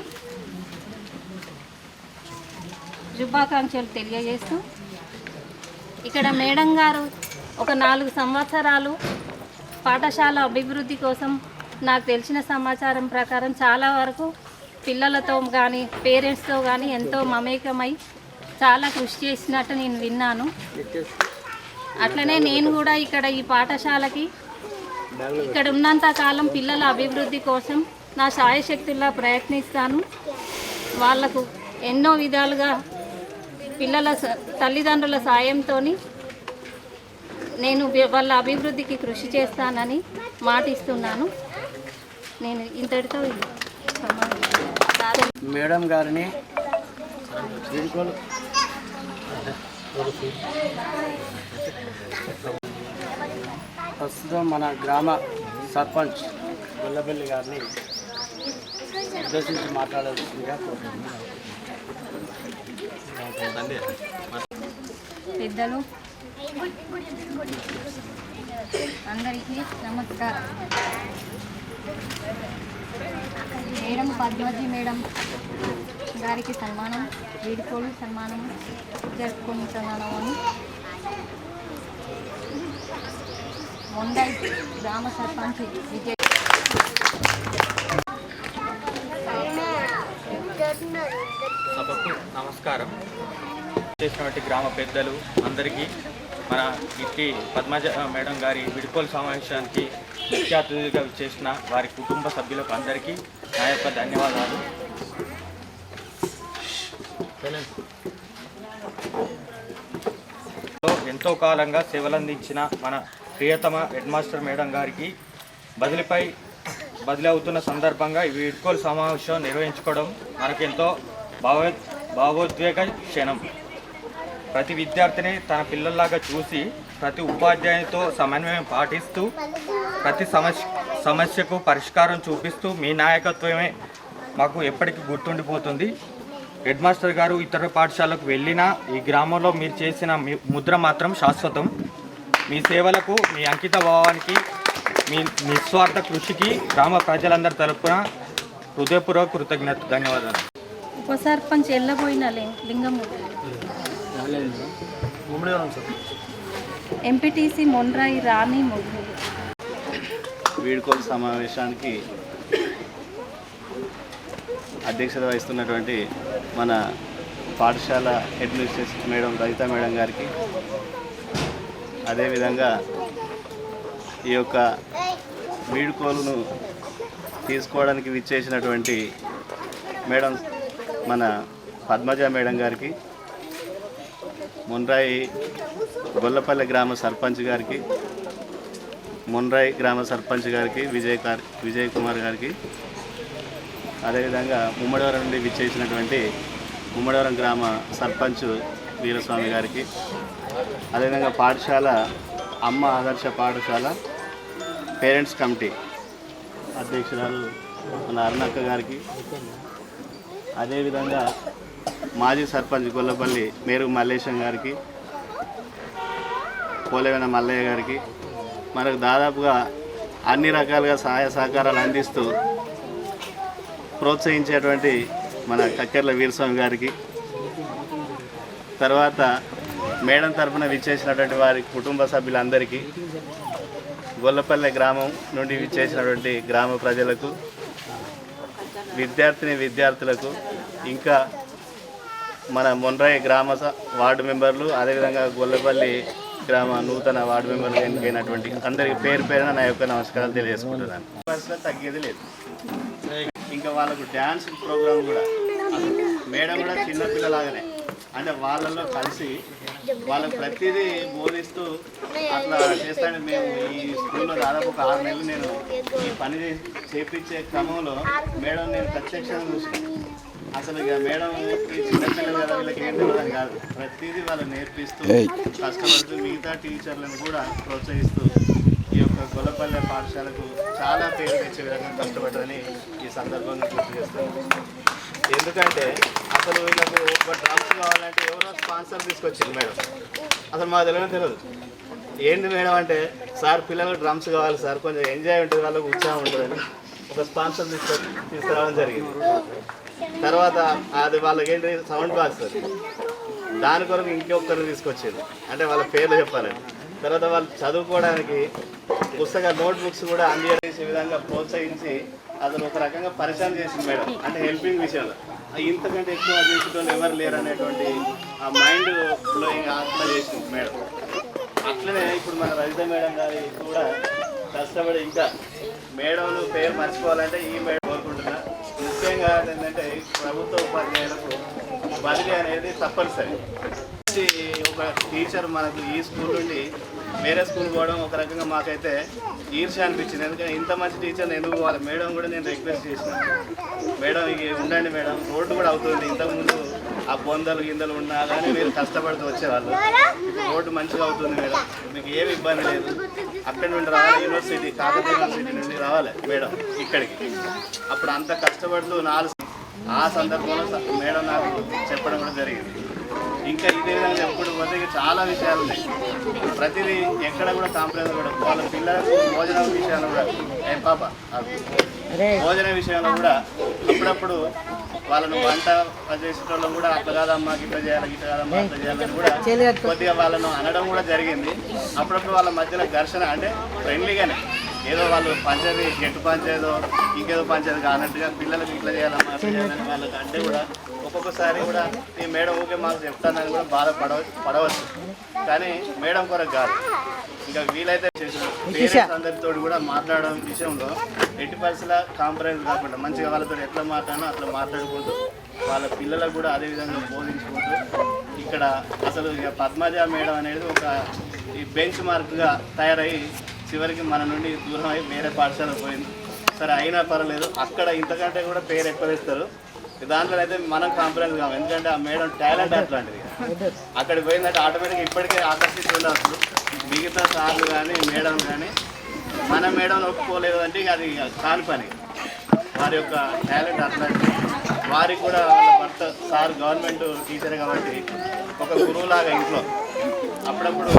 S10: శుభాకాంక్షలు తెలియజేస్తూ, ఇక్కడ మేడం గారు ఒక 4 సంవత్సరాలు పాఠశాల అభివృద్ధి కోసం నాకు తెలిసిన సమాచారం ప్రకారం చాలా వరకు పిల్లలతో కానీ పేరెంట్స్తో కానీ ఎంతో మమేకమై చాలా కృషి చేసినట్టు నేను విన్నాను. అట్లనే నేను కూడా ఇక్కడ ఈ పాఠశాలకి ఇక్కడ ఉన్నంత కాలం పిల్లల అభివృద్ధి కోసం నా శాయశక్తుల్లా ప్రయత్నిస్తాను. వాళ్లకు ఎన్నో విధాలుగా పిల్లల తల్లిదండ్రుల సాయంతో నేను వాళ్ళ అభివృద్ధికి కృషి చేస్తానని మాటిస్తున్నాను. నేను ఇంతటితో
S9: మేడం గారిని వీడుకోలు ప్రస్తుతం మన గ్రామ సర్పంచ్ గొల్లపల్లి గారిని ఉద్దేశించి మాట్లాడాల్సిందిగా కోరుతున్నాను.
S10: పెద్దలు అందరికీ నమస్కారం. మేడం పద్మాజీ మేడం గారికి సన్మానం, వీడుకోలు సన్మానం జరుపుకుంటున్నాను. మొండై గ్రామ సర్పంచ్ విజయ్
S11: సభకు నమస్కారం. చేసినటువంటి గ్రామ పెద్దలు అందరికీ, మన ఇట్టి పద్మజ మేడం గారి విడుకోలు సమావేశానికి ముఖ్య అతిథిగా చేసిన వారి కుటుంబ సభ్యులకు అందరికీ నా యొక్క ధన్యవాదాలు. ఎంతో కాలంగా సేవలందించిన మన ప్రియతమ హెడ్ మాస్టర్ మేడం గారికి బదిలీ అవుతున్న సందర్భంగా ఈ వీడ్కోలు సమావేశం నిర్వహించుకోవడం మనకెంతో భావోద్వేగ క్షణం. ప్రతి విద్యార్థిని తన పిల్లల్లాగా చూసి ప్రతి ఉపాధ్యాయునితో సమన్వయం పాటిస్తూ ప్రతి సమస్యకు పరిష్కారం చూపిస్తూ మీ నాయకత్వమే మాకు ఎప్పటికీ గుర్తుండిపోతుంది. హెడ్ మాస్టర్ గారు ఇతర పాఠశాలకు వెళ్ళినా ఈ గ్రామంలో మీరు చేసిన ముద్ర మాత్రం శాశ్వతం. మీ సేవలకు, మీ అంకిత భావానికి, మీ నిస్వార్థ కృషికి గ్రామ ప్రజలందరి తరపున హృదయపూర్వక కృతజ్ఞత ధన్యవాదాలు.
S10: ఉప సర్పంచ్ ఎల్లబోయిన లింగమూర్తి, ఎంపీటీసీ మొండ్రాయి రాణి ముగ్గురు.
S12: వీడ్కోలు సమావేశానికి అధ్యక్షత వహిస్తున్నటువంటి మన పాఠశాల హెడ్ మిస్ట్రెస్ మేడం లలిత మేడం గారికి, అదేవిధంగా ఈ యొక్క వీడ్కోలును తీసుకోవడానికి విచ్చేసినటువంటి మేడం మన పద్మజ మేడం గారికి, మొండ్రాయి గొల్లపల్లి గ్రామ సర్పంచ్ గారికి, మొండ్రాయి గ్రామ సర్పంచ్ గారికి విజయ్ కుమార్ గారికి, అదేవిధంగా ముమ్మడివరం నుండి విచ్చేసినటువంటి ముమ్మడివరం గ్రామ సర్పంచ్ వీరస్వామి గారికి, అదేవిధంగా పాఠశాల అమ్మ ఆదర్శ పాఠశాల పేరెంట్స్ కమిటీ అధ్యక్షురాలు మన అరుణక్క గారికి, అదేవిధంగా మాజీ సర్పంచ్ గొల్లపల్లి మేరు మల్లేశం గారికి, పోలేవన మల్లయ్య గారికి, మనకు దాదాపుగా అన్ని రకాలుగా సహాయ సహకారాలు అందిస్తూ ప్రోత్సహించేటువంటి మన కక్కెర్ల వీరస్వామి గారికి, తర్వాత మేడం తరఫున విచ్చేసినటువంటి వారి కుటుంబ సభ్యులందరికీ, గొల్లపల్లె గ్రామం నుండి విచ్చేసినటువంటి గ్రామ ప్రజలకు, విద్యార్థులకు, ఇంకా మన మొండ్రాయి గ్రామ వార్డు మెంబర్లు, అదేవిధంగా గొల్లపల్లి గ్రామ నూతన వార్డు మెంబర్లు ఎన్నికైనటువంటి అందరికీ పేరున నా యొక్క నమస్కారాలు తెలియజేసుకుంటున్నాను. బస్సులో తగ్గేది లేదు. ఇంకా వాళ్ళకు డ్యాన్స్ ప్రోగ్రాం కూడా మేడం కూడా చిన్నపిల్లలాగానే, అంటే వాళ్ళల్లో కలిసి వాళ్ళకు ప్రతిదీ బోధిస్తూ అట్లా చేస్తాను. మేము ఈ స్కూల్లో దాదాపు ఒక 6 నెలలు నేను ఈ పని చేపించే క్రమంలో మేడం నేను ప్రత్యక్షంగా చూసాను. అసలు ఇక మేడం చిన్నపిల్లలు కదా, వీళ్ళకి ఏం తెలియదని కాదు, ప్రతిదీ వాళ్ళు నేర్పిస్తూ కష్టపడుతూ మిగతా టీచర్లను కూడా ప్రోత్సహిస్తూ ఈ యొక్క గొల్లపల్లె పాఠశాలకు చాలా పేరు తెచ్చే విధంగా కష్టపడ్డదని ఈ సందర్భంగా గుర్తు చేస్తాను. ఎందుకంటే అసలు వీళ్ళకు ఒక డ్రమ్స్ కావాలంటే ఎవరో స్పాన్సర్ తీసుకొచ్చింది మేడం. అసలు మాకు తెలియదు ఏంటి మేడం అంటే, సార్ పిల్లలకు డ్రమ్స్ కావాలి సార్, కొంచెం ఎంజాయ్ ఉంటుంది, వాళ్ళకు ఉత్సాహం ఉంటుందని ఒక స్పాన్సర్ తీసుకురావడం జరిగింది. తర్వాత అది వాళ్ళకి ఏంటి సౌండ్ బాక్స్, దాని కొరకు ఇంకొకరిని తీసుకొచ్చింది, అంటే వాళ్ళ పేర్లు చెప్పాలని. తర్వాత వాళ్ళు చదువుకోవడానికి నోట్బుక్స్ కూడా అందజేసే విధంగా ప్రోత్సహించి అసలు ఒక రకంగా పరిచయం చేసింది మేడం. అంటే హెల్పింగ్ విషయంలో ఇంతకంటే ఎక్కువ చేసేటోళ్ళు ఎవరు లేరు అనేటువంటి ఆ మైండ్ బ్లోయింగ్ అట్లా చేసింది మేడం. అట్లనే ఇప్పుడు మన రజిత మేడం గారి కూడా కష్టపడి ఇంకా మేడంను పేరు మర్చిపోవాలంటే ఈ మేడం కోరుకుంటున్నా. ముఖ్యంగా ఏంటంటే ప్రభుత్వ ఉపాధ్యాయులకు బదిలీ అనేది తప్పనిసరి. ఒక టీచర్ మనకు ఈ స్కూల్ నుండి వేరే స్కూల్ పోవడం ఒక రకంగా మాకైతే ఈర్ష్య అనిపించింది. ఎందుకంటే ఇంత మంచి టీచర్ని ఎందుకు పోవాలి. మేడం కూడా నేను రిక్వెస్ట్ చేసిన, మేడం ఇక ఉండండి మేడం, రోడ్డు కూడా అవుతుంది. ఇంతకుముందు ఆ బొందలు గిందలు ఉన్నా కానీ మీరు కష్టపడుతూ వచ్చేవాళ్ళు. ఇప్పుడు రోడ్డు మంచిగా అవుతుంది మేడం, మీకు ఏమి ఇబ్బంది లేదు. అక్కడి నుండి రావాలి, యూనివర్సిటీ కాకతీయ యూనివర్సిటీ నుండి రావాలి మేడం ఇక్కడికి. అప్పుడు అంత కష్టపడుతూ ఆ సందర్భంలో మేడం నాకు చెప్పడం కూడా జరిగింది. ఇంకా ఇదే విధంగా చెప్పుకుంటూ పోతే చాలా విషయాలు ఉన్నాయి. ప్రతిదీ ఎక్కడ కూడా కాంప్రమైజ్ కూడా వాళ్ళ పిల్లలకు భోజనం విషయాలు కూడా భోజన విషయంలో కూడా అప్పుడప్పుడు వాళ్ళను వంట చేసేటోళ్ళు కూడా అట్లా కాదమ్మా గిట్ల చేయాలి, గిట్ల కాదమ్మా అట్లా చేయాలని కూడా కొద్దిగా వాళ్ళను అనడం కూడా జరిగింది. అప్పుడప్పుడు వాళ్ళ మధ్యలో ఘర్షణ, అంటే ఫ్రెండ్లీగానే ఏదో వాళ్ళు పంచాయతీ గెట్టు పంచాయతో ఇంకేదో పంచాయతీ అన్నట్టుగా పిల్లలకు ఇట్లా చేయాలమ్మా అట్లా చేయాలని వాళ్ళకి అంటే కూడా ఒక్కొక్కసారి కూడా ఈ మేడం ఊకే మాకు చెప్తానని కూడా పడవచ్చు. కానీ మేడం కొరకు కాదు, ఇంకా వీలైతే పేరెంట్స్ అందరితో కూడా మాట్లాడడం విషయంలో ఎట్టి పరిస్థితుల కాంప్రమైజ్ కాకుండా మంచిగా వాళ్ళతో ఎట్లా మాట్లాడినా అట్లా మాట్లాడుకుంటూ వాళ్ళ పిల్లలకు కూడా అదేవిధంగా బోధించుకుంటూ ఇక్కడ అసలు ఇక పద్మజ మేడం అనేది ఒక ఈ బెంచ్ మార్క్గా తయారయ్యి చివరికి మన నుండి దూరం అయ్యి వేరే పాఠశాలకు పోయింది. సరే అయినా పర్వాలేదు, అక్కడ ఇంతకంటే కూడా పేరు ఎక్కువ ఇస్తారు. దాంట్లో అయితే మనం కాంప్రమైజ్ కాము, ఎందుకంటే ఆ మేడం టాలెంట్ అట్లాంటిది. అక్కడికి పోయిందంటే ఆటోమేటిక్గా ఇప్పటికే ఆకర్షిస్తున్న అసలు మిగతా సార్లు కానీ మేడం కానీ మన మేడం ఒప్పుకోలేదు అంటే అది కాని పని. వారి యొక్క టాలెంట్ అట్లాంటిది. వారికి కూడా వాళ్ళ భర్త సార్ గవర్నమెంట్ టీచర్ కాబట్టి ఒక గురువులాగా ఇంట్లో అప్పుడప్పుడు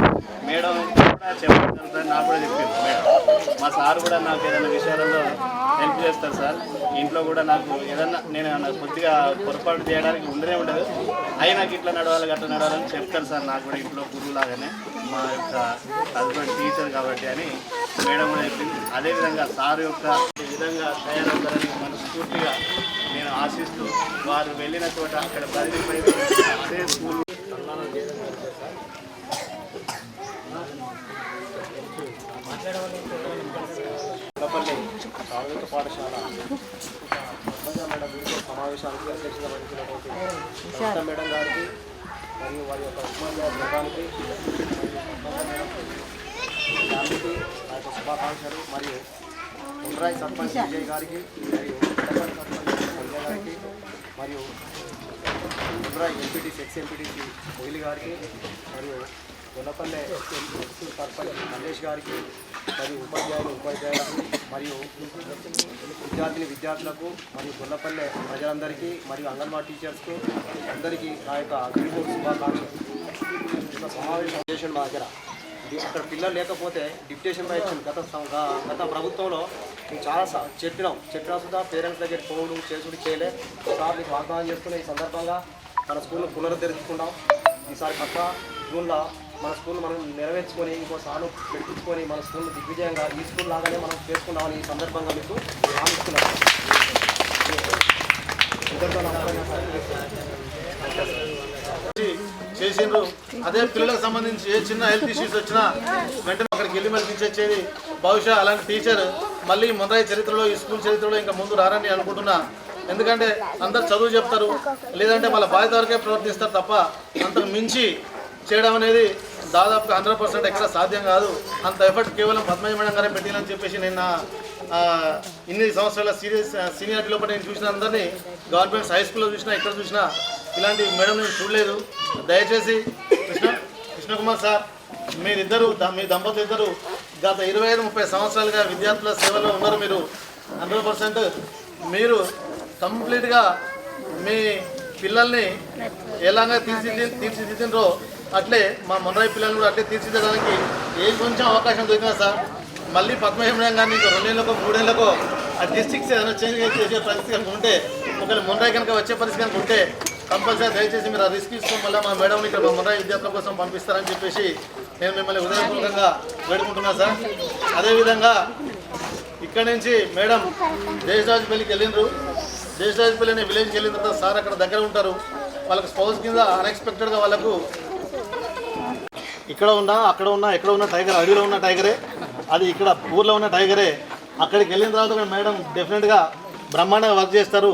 S12: మేడం కూడా చెప్పగలుగుతారు. నాకు కూడా చెప్పింది మేడం, మా సార్ కూడా నాకు ఏదైనా విషయాలలో హెల్ప్ చేస్తారు సార్. ఇంట్లో కూడా నాకు ఏదన్నా నేను కొద్దిగా పొరపాటు చేయడానికి ఉండనే ఉండదు, అయినా ఇట్లా నడవాలి అట్లా నడవాలని చెప్తారు సార్. నాకు కూడా ఇంట్లో గురువులాగానే మా యొక్క హస్బెండ్ టీచర్ కాబట్టి అని మేడం కూడా చెప్పింది. అదేవిధంగా సార్ యొక్క విధంగా తయారవుతారని మనస్ఫూర్తిగా నేను ఆశిస్తూ వారు వెళ్ళిన చోట అక్కడ బదిలీపై అదే స్కూల్ ప్రాథమిక పాఠశాల మేడం గురించి సమావేశానికి అధ్యక్షత వహించినటువంటి మేడం గారికి మరియు వారి యొక్క ఉపాధ్యాయ బృందానికి దానికి నా యొక్క శుభాకాంక్షలు. మరియు ఉండ్రాయి సర్పంచ్ విజయ్ గారికి మరియు సర్పంచ్ విజయ్ గారికి మరియు ఉండ్రాయి ఎంపీటీసీ ఎక్స్ ఎంపీటీసీ మొయిలి గారికి మరియు గొల్లపల్లె సర్పంచ్ మల్లేష్ గారికి మరియు ఉపాధ్యాయులకు మరియు విద్యార్థులకు మరియు గొల్లపల్లె ప్రజలందరికీ మరియు అంగన్వాడీ టీచర్స్కు అందరికీ నా యొక్క అగ్రిగోల్డ్ శుభాకాంక్షలు. సమావేశం మా దగ్గర అక్కడ పిల్లలు లేకపోతే డిప్యుటేషన్ పై ఇచ్చింది. గత ప్రభుత్వంలో మేము చాలా చెప్పినా సుధా పేరెంట్స్ దగ్గర పోవడం చేసుడు చేయలే. ఒకసారి మీకు వాగ్దానం చేసుకుని ఈ సందర్భంగా మన స్కూల్ను పునరుద్ధరించుకుంటాం. ఈసారి పక్క జూన్లో మన స్కూల్ మనం నెరవేర్చుకొని ఇంకోసారి పెట్టించుకొని మన స్కూల్ దిగ్విజయంగా ఈ స్కూల్ లాగానే మనం చేసుకున్నామని ఈ సందర్భంగా మీకు హామీస్తున్నాం.
S13: చేసిండ్రు. అదే పిల్లలకు సంబంధించి ఏ చిన్న హెల్త్ ఇష్యూస్ వచ్చినా వెంటనే అక్కడికి వెళ్ళి మళ్ళీ తీసేది. బహుశా అలాంటి టీచర్ మళ్ళీ మొదలై చరిత్రలో ఈ స్కూల్ చరిత్రలో ఇంకా ముందు రారని అనుకుంటున్నా. ఎందుకంటే అందరు చదువు చెప్తారు, లేదంటే వాళ్ళ బాధ్యత వరకే ప్రవర్తిస్తారు తప్ప అంతకు మించి చేయడం అనేది దాదాపుగా 100% ఎక్కడ సాధ్యం కాదు. అంత ఎఫర్ట్ కేవలం పద్మజ మేడం గారే పెట్టిందని చెప్పేసి నేను ఇన్ని సంవత్సరాల సీనియారిటీ లోపల నేను చూసిన అందరినీ గవర్నమెంట్స్ హై స్కూల్లో చూసినా ఇక్కడ చూసినా ఇలాంటి మేడం నేను చూడలేదు. దయచేసి కృష్ణకుమార్ సార్ మీరిద్దరు మీ దంపతులు ఇద్దరు గత 25-30 సంవత్సరాలుగా విద్యార్థుల సేవలో ఉన్నారు. మీరు 100% మీరు కంప్లీట్గా మీ పిల్లల్ని ఎలాగా తీర్చిదిద్దినరో అట్లే మా మొన్నరాయి పిల్లల్ని కూడా అట్లే తీర్చిదిద్దడానికి ఏ కొంచెం అవకాశం దొరికినా సార్ మళ్ళీ పద్మజ మేడం గారిని 2 ఏళ్ళకో 3 ఏళ్ళకో ఆ డిస్ట్రిక్ట్స్ ఏదైనా చేంజ్ చేసే పరిస్థితి కనుక ఉంటే, ఒకవేళ మొన్నరాయి కనుక వచ్చే పరిస్థితి కనుక ఉంటే కంపల్సరీ దయచేసి మీరు ఆ రిస్క్ తీసుకొని మళ్ళీ మా మేడం ఇక్కడ మా మొన్నరాయి విద్యార్థుల కోసం పంపిస్తారని చెప్పేసి నేను మిమ్మల్ని హృదయపూర్వకంగా వేడుకుంటున్నాను సార్. అదేవిధంగా ఇక్కడి నుంచి మేడం దేశరాజుపల్లికి వెళ్ళిండ్రు. దేశరాజుపల్లి అనే విలేజ్కి వెళ్ళిన తర్వాత సార్ అక్కడ దగ్గర ఉంటారు. వాళ్ళకి స్పౌస్ కింద అన్ఎక్స్పెక్టెడ్గా వాళ్ళకు ఇక్కడ ఉన్నా అక్కడ ఉన్నా ఎక్కడ ఉన్న టైగర్ అడవిలో ఉన్న టైగరే, అది ఇక్కడ ఊర్లో ఉన్న టైగరే. అక్కడికి వెళ్ళిన తర్వాత మేడం డెఫినెట్గా బ్రహ్మాండంగా వర్క్ చేస్తారు.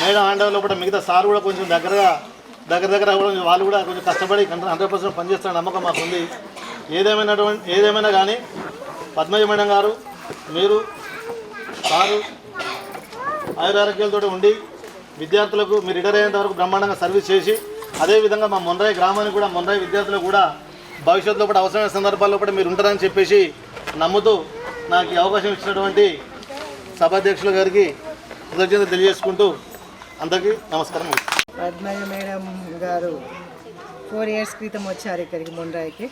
S13: మేడం హ్యాండ్ కూడా మిగతా సార్ కూడా కొంచెం దగ్గర వాళ్ళు కూడా కొంచెం కష్టపడి 100% పనిచేస్తారని నమ్మకం మాకు ఉంది. ఏదేమైనా కానీ పద్మజ మేడం గారు మీరు సారు ఆయురారోగ్యాలతో ఉండి విద్యార్థులకు మీరు రిటైర్ అయ్యేంత వరకు బ్రహ్మాండంగా సర్వీస్ చేసి అదేవిధంగా మా మొండ్రాయి గ్రామానికి కూడా మొండ్రాయి విద్యార్థులు కూడా భవిష్యత్తులో కూడా అవసరమైన సందర్భాల్లో కూడా మీరు ఉంటారని చెప్పేసి నమ్ముతూ నాకు ఈ అవకాశం ఇచ్చినటువంటి సభాధ్యక్షుల గారికి కృతజ్ఞతలు తెలియజేసుకుంటూ అందరికీ నమస్కారం.
S14: పద్మజ మేడం గారు 4 years క్రితం వచ్చారు ఇక్కడికి మొండ్రాయికి.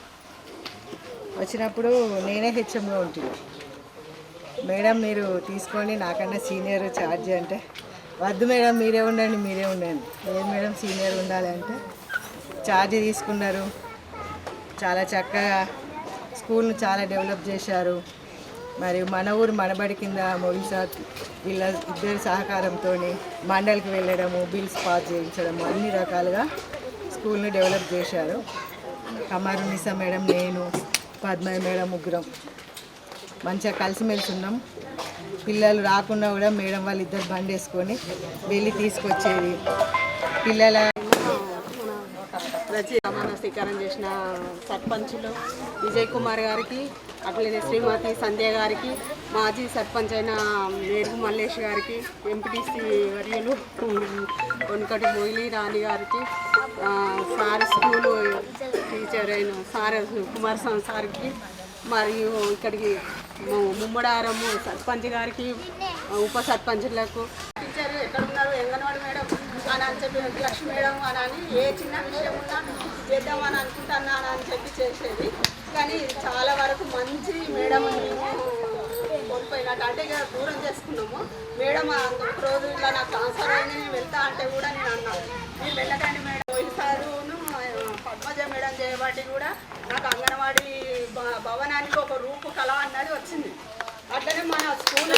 S14: వచ్చినప్పుడు నేనే హెచ్ఎంగా ఉంటుంది. మేడం మీరు తీసుకొని నాకన్నా సీనియర్ ఛార్జ్ అంటే, వద్దు మేడం మీరే ఉండండి. లేదు మేడం సీనియర్ ఉండాలి అంటే ఛార్జ్ తీసుకున్నారు. చాలా చక్కగా స్కూల్ను చాలా డెవలప్ చేశారు. మరియు మన ఊరు మనబడి కింద మోగిల్ సార్ వీళ్ళ ఇద్దరి సహకారంతో మండలికి వెళ్ళడము, బిల్స్ పాస్ చేయించడము, అన్ని రకాలుగా స్కూల్ని డెవలప్ చేశారు. కమారునిసా మేడం, నేను, పద్మయ్య మేడం ముగ్గురం మంచిగా కలిసిమెలిసి ఉన్నాం. పిల్లలు రాకుండా కూడా మేడం వాళ్ళు ఇద్దరు బండి వేసుకొని వెళ్ళి తీసుకొచ్చేది. పిల్లల
S15: ప్రమాణ స్వీకారం చేసిన సర్పంచులు విజయ్ కుమార్ గారికి, అట్లనే శ్రీమతి సంధ్య గారికి, మాజీ సర్పంచ్ అయిన మేరుగు మల్లేష్ గారికి, ఎంపీటీసీ వర్యులు కొనకటి మొయిలీ రాణి గారికి, సార్ స్కూలు టీచర్ అయిన సార్ కుమార్ సార్కి, మరియు ఇక్కడికి ముమ్మడారము సర్పంచ్ గారికి, ఉప సర్పంచులకు, టీచర్ ఎక్కడున్నారు ఎంగనవాడు మేడం అని చెప్పి లక్ష్మి మేడం అని ఏ చిన్న విషయం ఉన్నా చేద్దామని అనుకుంటున్నాను అని చెప్పి చేసేది. కానీ చాలా వరకు మంచి మేడం కోల్పోయినట్టు, అంటే ఇక దూరం చేసుకున్నాము. మేడం ఒక రోజు ఇలా నాకు ట్రాన్స్ఫర్ అయింది, నేను వెళ్తా అంటే కూడా నేను అన్నాను మీరు వెళ్ళకండి మేడం. సారును పద్మజ మేడం చేయబట్టి కూడా నాకు అంగన్వాడీ భవనానికి ఒక రూపు కళ అన్నది వచ్చింది. అట్లనే మన స్కూల్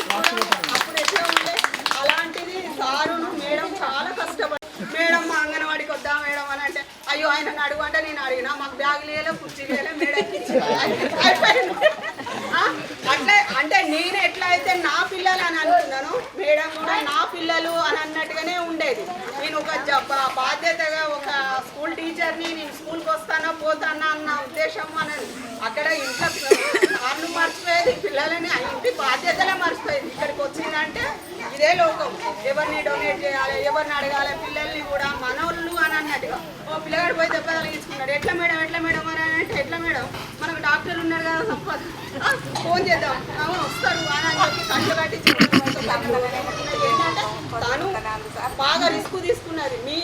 S15: అప్పుడు ఎట్లా ఉండే అలాంటిది సారును మేడం చాలా కష్టపడి, మేడం మా అంగన్వాడికి వద్దా మేడం అని అంటే, అయ్యో ఆయన అడుగు అంటే నేను అడిగినా, మాకు బ్యాగ్ లేదో కుర్చీ లేదో మేడంకి అయిపోయింది. అట్లా అంటే నేను ఎట్లా అయితే నా పిల్లలు అని అనుకున్నాను, మేడం కూడా నా పిల్లలు అని అన్నట్టుగానే ఉండేది. నేను ఒక బాధ్యతగా ఒక స్కూల్ టీచర్ని, నేను స్కూల్కి వస్తానా పోతానా అన్న ఉద్దేశం అనేది అక్కడ ఇంట్లో సార్లు మర్చిపోయేది, పిల్లలని ఇంటి బాధ్యతలే మర్చిపోయేది. ఇక్కడికి వచ్చిందంటే ఇదే లోకం, ఎవరిని డొనేట్ చేయాలి, ఎవరిని అడగాలి, పిల్లల్ని కూడా మనోళ్ళు అని అన్నట్టుగా. ఓ పిల్లగాడు పోయి దెబ్బ తగిలించుకున్నాడు, ఎట్లా మేడం అని అంటే, ఎట్లా మేడం మనకు డాక్టర్ ఉన్నాడు కదా సంపద, ఫోన్ చేద్దాం వస్తారు అని చెప్పి కళ్ళు కట్టించి ఏంటంటే తను బాగా రిస్క్ తీసుకున్నది. మీ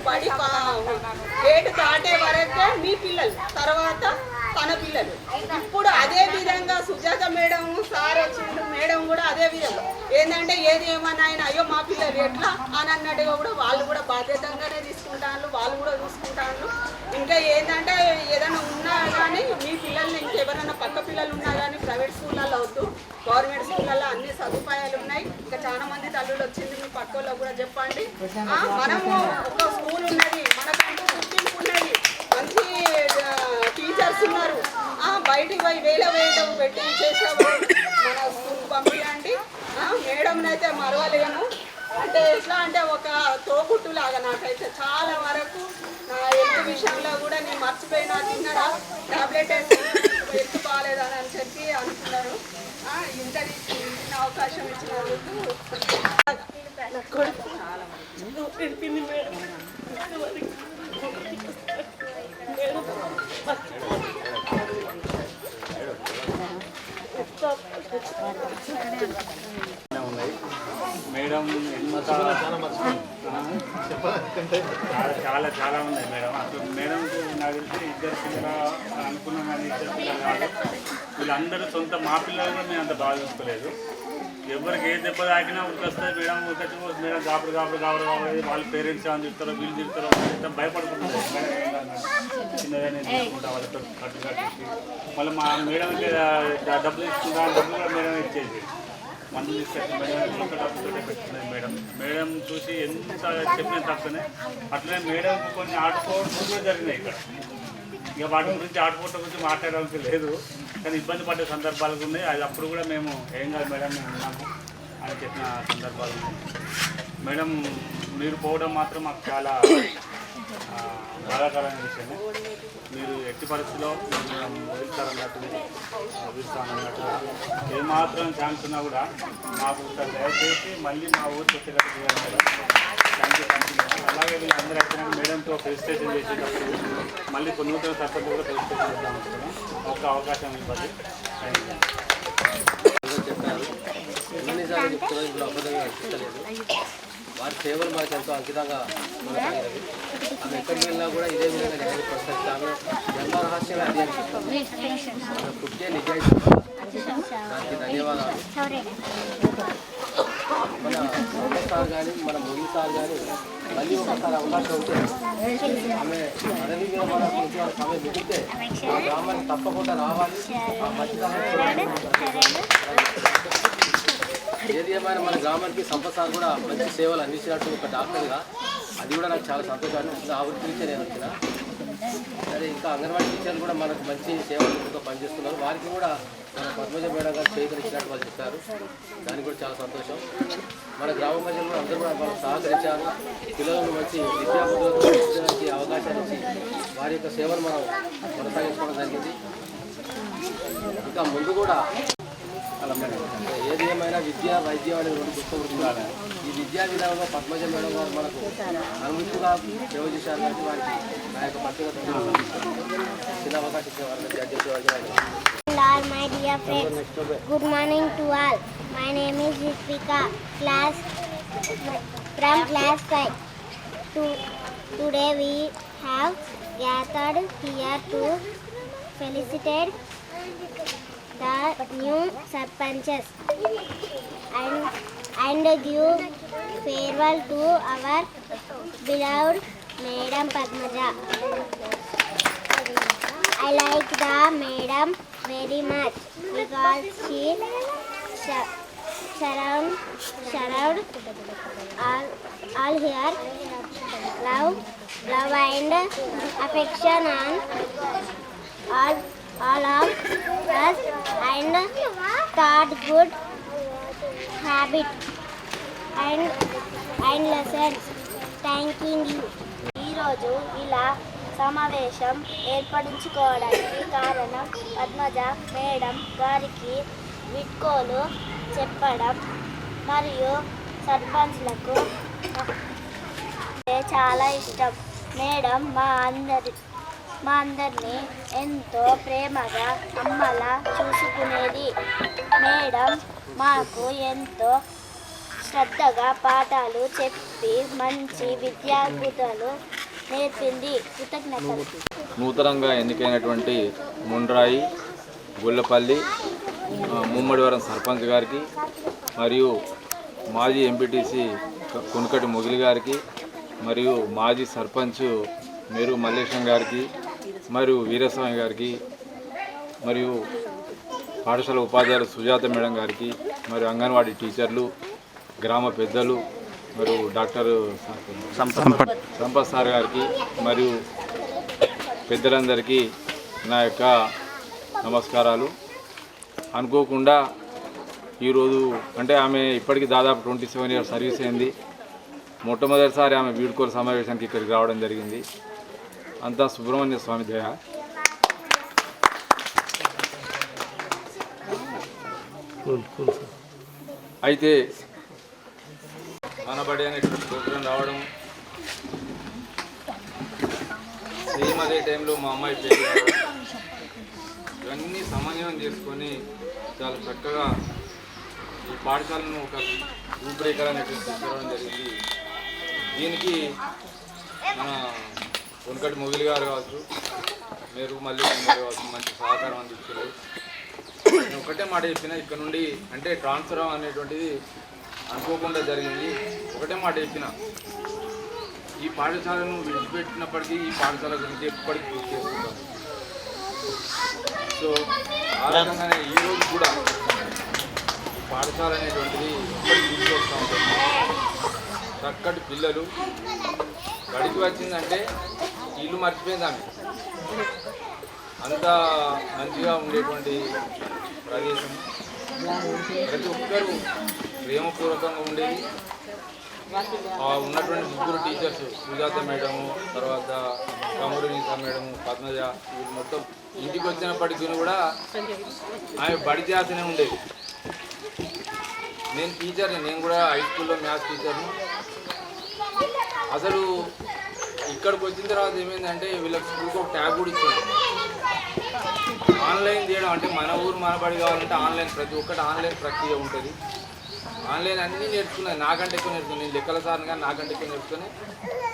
S15: బడి గేటు దాటే వరకే మీ పిల్లలు, తర్వాత తన పిల్లలు. ఇప్పుడు అదే విధంగా సుజాత మేడం సార్ వచ్చిండు, మేడం కూడా అదే విధంగా ఏంటంటే ఏది ఏమన్నా ఆయన అయ్యో మా పిల్లలు ఎట్లా అని అన్నట్టుగా కూడా వాళ్ళు కూడా బాధ్యతగానే తీసుకుంటాను, వాళ్ళు కూడా చూసుకుంటాను. ఇంకా ఏంటంటే ఏదైనా ఉన్నా కానీ మీ పిల్లల్ని ఇంకెవరైనా పక్క పిల్లలు ఉన్నా కానీ ప్రైవేట్ స్కూళ్ళల్లో వద్దు, గవర్నమెంట్ స్కూళ్ళల్లో అన్ని సదుపాయాలు ఉన్నాయి. ఇంకా చాలా మంది తల్లులు వచ్చింది, మీ పక్క వాళ్ళకు కూడా చెప్పండి. మనము ఒక స్కూల్ ఉన్నది, మనకంటూ గుర్తింపు ఉన్నది, మంచి టీచర్స్ ఉన్నారు. బయటికి పోయి వేల పెట్టి చేసేవాళ్ళు మన స్కూల్కి పంపించండి. మేడంని అయితే మరవలేము. అంటే ఎట్లా అంటే ఒక తోకుట్టులాగా నాకైతే చాలా వరకు నా హెల్త్ విషయంలో కూడా నేను మర్చిపోయినా, తిన్నడా టాబ్లెట్ హెల్త్ బాగాలేదని అని చెప్పి అనుకున్నారు. ఇంతటి అవకాశం ఇచ్చినందుకు నాకు కూడా చాలా మంచి మేడం.
S11: మేడం చాలా ఉన్నాయి మేడం. అసలు మేడం నాకు తెలిసి ఇద్దరు పిల్లలు అనుకున్నాం కానీ ఇద్దరు పిల్లలు కాదు, వీళ్ళందరూ సొంత మా పిల్లలు కూడా మేము అంత బాగా చూసుకోలేదు. ఎవరికి ఏ దెబ్బ తాకినా ఉరికొస్తుంది మేడం, ఉరికొచ్చి మేడం కాపుడు వాళ్ళ పేరెంట్స్ అని చెప్తారో వీళ్ళు చెప్తారో భయపడుకుంటారు. చిన్నగానే తీసుకుంటా వాళ్ళతో కట్టు కట్టించి మళ్ళీ మా మేడంకి డబ్బులు తీసుకుంటా, డబ్బులు కూడా మేడం ఇచ్చేది. మందులు తీసుకొచ్చి మేడం ఒక డబ్బులతో పెట్టుకునేది మేడం. మేడం చూసి ఎంత చెప్పిన తక్కువనే. అట్లనే మేడంకు కొన్ని ఆటపోట్లు కూడా జరిగినాయి ఇక్కడ. ఇక వాటి గురించి ఆటపోట్ల గురించి మాట్లాడడానికి లేదు, కానీ ఇబ్బంది పడ్డ సందర్భాలు ఉన్నాయి. అది అప్పుడు కూడా మేము ఏం కాదు మేడం మేము ఉన్నాము అని చెప్పిన సందర్భాలు ఉన్నాయి. మేడం మీరు పోవడం మాత్రం మాకు చాలా బాధాకరమైన విషయమే. మీరు ఎట్టి పరిస్థితిలో వదులుతారన్నట్టు వదులుతానన్నట్టుగా ఏమాత్రం ఛాన్స్ ఉన్నా కూడా మాకు దయచేసి మళ్ళీ మా ఊరికి వచ్చేటట్టు చేయాలి మేడం.
S12: అలాగే వీళ్ళందరూ వచ్చిన మేడంతో ప్రెజెంటేషన్ చేసేటప్పుడు మళ్ళీ కొన్ని నూతన సర్పంచ్ కూడా ప్రెజెంటేషన్ చేద్దాం అనుకున్నాం. ఒక అవకాశం ఇవ్వాలి.
S9: చెప్పారు ఎన్నిసార్లు చెప్తున్నా ఇప్పుడు అబద్ధంగా అనిపించలేదు. వారి సేవలు మాకు ఎంతో అంకితంగా కొనసాగినవి. ఆమె ఎక్కడికి వెళ్ళినా కూడా ఇదే విధంగా న్యాయం ప్రశ్నిస్తే ఆమె జన్మ రహస్యమే అది అని చెప్తాను. ఆమె పుట్టే నిజాయితీ దానికి ధన్యవాదాలు. మన సార్ కానీ మన ముగి సార్ కానీ మళ్ళీ ఒకసారి అవకాశం ఉంటే ఆమె అడవి మీద మన సమయం మిగిలితే ఆ గ్రామానికి తప్పకుండా రావాలి. ఆ మంచితనం ఏది ఏమైనా మన గ్రామానికి సంపత్ సార్ కూడా మంచి సేవలు అందించినట్టు ఒక డాక్టర్గా అది కూడా నాకు చాలా సంతోషాన్ని ఇస్తుంది. ఆ వృత్తి నుంచే నేను వచ్చిన. అదే ఇంకా అంగన్వాడీ టీచర్లు కూడా మనకు మంచి సేవలతో పనిచేస్తున్నారు. వారికి కూడా మన పద్మజ మేడం గారు చేకరించినట్టు వాళ్ళు చెప్పారు. దానికి కూడా చాలా సంతోషం. మన గ్రామ ప్రజలు కూడా అందరూ కూడా మనం సహకరించారు. పిల్లలను మంచి విద్యాబుద్ధులతో తీర్చడానికి అవకాశాలు ఇచ్చి వారి యొక్క సేవలు మనం కొనసాగించుకోవడం జరిగింది. ఇంకా ముందు కూడా ఏది ఏమైనా విద్య వైద్యం అనేది రెండు గుర్తుపడుతున్నారు. ఈ విద్యా విధానంలో పద్మజ మేడం గారు మనకు అనుమతిగా సేవ చేశారు. కాబట్టి వారికి నా యొక్క ప్రత్యేకత చిన్న అవకాశం ఇచ్చేవారు.
S6: My dear friends, good morning to all. My name is Ritvika, from class 5. Today we have gathered here to felicitate the new sarpanches and give farewell to our beloved Madam Padmaja. I like the madam very much because she surround all here love and affection on all of us and taught good habit and lessons. Thanking you. ఈరోజు ఇలా సమావేశం ఏర్పడించుకోవడానికి కారణం Padmaja madam గారికి వీడ్కోలు చెప్పడం మరియు సర్పంచ్లకు చాలా ఇష్టం. మేడం మా అందరినీ ఎంతో ప్రేమగా అమ్మలా చూసుకునేది. మేడం మాకు ఎంతో శ్రద్ధగా పాఠాలు చెప్పి మంచి విద్యాబుద్ధులు నేర్పింది. కృతజ్ఞతలు.
S11: నూతనంగా ఎన్నికైనటువంటి ముండ్రాయి గుల్లపల్లి ముమ్మడివరం సర్పంచ్ గారికి మరియు మాజీ ఎంపీటీసీ కొనుకటి మొగిలి గారికి మరియు మాజీ సర్పంచ్ మేరు మల్లేశం గారికి మరియు వీరస్వామి గారికి మరియు పాఠశాల ఉపాధ్యాయులు సుజాత మేడం గారికి మరియు అంగన్వాడీ టీచర్లు గ్రామ పెద్దలు మరియు డాక్టర్ సంపత్ సార్ గారికి మరియు పెద్దలందరికీ నా యొక్క నమస్కారాలు. అనుకోకుండా ఈరోజు అంటే ఆమె ఇప్పటికి దాదాపు 27 years సర్వీస్ అయింది. మొట్టమొదటిసారి ఆమె వీడ్కోలు సమావేశానికి ఇక్కడికి రావడం జరిగింది. అంతా సుబ్రహ్మణ్య స్వామి దయ. అయితే మనబడి అనేటువంటి ప్రోగ్రాం రావడం సేమ్ అదే టైంలో మా అమ్మాయి పెళ్ళి ఇవన్నీ సమన్వయం చేసుకొని చాలా చక్కగా ఈ పాఠశాలను ఒక రూపురేఖలు అనేటువంటి తీసుకురావడం జరిగింది. దీనికి మన కొనుకటి మొగిలి గారు కావచ్చు, మీరు మళ్ళీ కావచ్చు మంచి సహకారం అందించారు. నేను ఒకటే మాట చెప్పిన, ఇక్కడ నుండి అంటే ట్రాన్స్ఫర్ అనేటువంటిది అనుకోకుండా జరిగింది. ఒకటే మాట చెప్పిన, ఈ పాఠశాలను విడిచిపెట్టినప్పటికీ ఈ పాఠశాల గురించి ఎప్పటికీ గుర్తు చేసుకుంటాను. సో ఆ రకంగానే ఈరోజు కూడా ఈ పాఠశాల అనేటువంటిది ఎప్పటికీ గుర్తు వస్తూ ఉంటుంది. చక్కటి పిల్లలు బడికి వచ్చిందంటే ఇల్లు మర్చిపోయింది ఆమె. అంత మంచిగా ఉండేటువంటి ప్రదేశం. ప్రతి ఒక్కరూ ప్రేమపూర్వకంగా ఉండేది. ఉన్నటువంటి ముగ్గురు టీచర్స్ సుజాత మేడము, తర్వాత కమరునిసా మేడము, పద్మజ, వీళ్ళు మొత్తం ఇంటికి వచ్చినప్పటికీ కూడా ఆమె బడి చేస్తూనే ఉండేది. నేను టీచర్ని, నేను కూడా హై స్కూల్లో మ్యాథ్స్ టీచర్ను.
S16: అసలు ఇక్కడికి వచ్చిన తర్వాత ఏమైందంటే వీళ్ళకి స్కూల్కి ఒక ట్యాబ్ కూడా ఇచ్చారు. ఆన్లైన్ చేయడం అంటే మన ఊరు మనబడి కావాలంటే ఆన్లైన్, ప్రతి ఒక్కటి ఆన్లైన్ ప్రక్రియ ఉంటుంది. ఆన్లైన్ అన్నీ నేర్చుకున్నాను, నాకంటే ఎక్కువ నేర్చుకున్నాను. నేను లెక్కల సార్ని కానీ నాకంటే ఎక్కువ నేర్చుకుని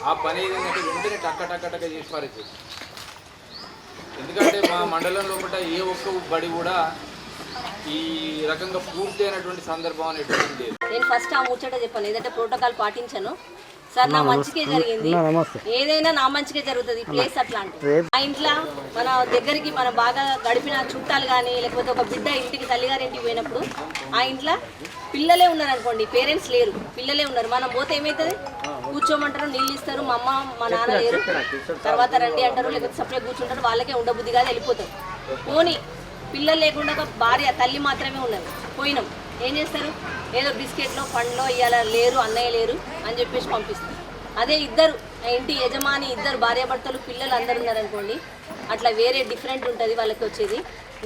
S16: ఆ పని ఏదంటే వెంటనే టక్క చేసి పారేసేది. ఎందుకంటే మా మండలం లోపల ఏ ఒక్క బడి కూడా ఈ రకంగా పూర్తి అయినటువంటి సందర్భం అనేటువంటి లేదు.
S10: నేను ఫస్ట్ ఆ ముచ్చట చెప్పాను, ఏదంటే ప్రోటోకాల్ పాటించాను సార్, నా మంచికే జరిగింది, ఏదైనా నా మంచిగా జరుగుతుంది. ఈ ప్లేస్ అట్లాంటి మా ఇంట్లో మన దగ్గరికి మనం బాగా గడిపిన చుట్టాలు కానీ లేకపోతే ఒక బిడ్డ ఇంటికి తల్లిగారింటికి పోయినప్పుడు ఆ ఇంట్లో పిల్లలే ఉన్నారు అనుకోండి, పేరెంట్స్ లేరు, పిల్లలే ఉన్నారు. మనం పోతే ఏమవుతుంది, కూర్చోమంటారు, నీళ్ళు ఇస్తారు, మా అమ్మ మా నాన్న లేరు, తర్వాత రండి అంటారు, లేకపోతే సపరేట్ కూర్చుంటారు, వాళ్ళకే ఉండబుద్ధి కాదు, వెళ్ళిపోతారు. పోనీ పిల్లలు లేకుండా ఒక భార్య తల్లి మాత్రమే ఉన్నారు, పోయినాం, ఏం చేస్తారు, ఏదో బిస్కెట్లో పండ్లో ఇవాళ లేరు, అన్నయ్య లేరు అని చెప్పేసి పంపిస్తారు. అదే ఇద్దరు ఇంటి యజమాని, ఇద్దరు భార్యాభర్తలు, పిల్లలు అందరు ఉన్నారనుకోండి, అట్లా వేరే డిఫరెంట్ ఉంటుంది వాళ్ళకి వచ్చేది.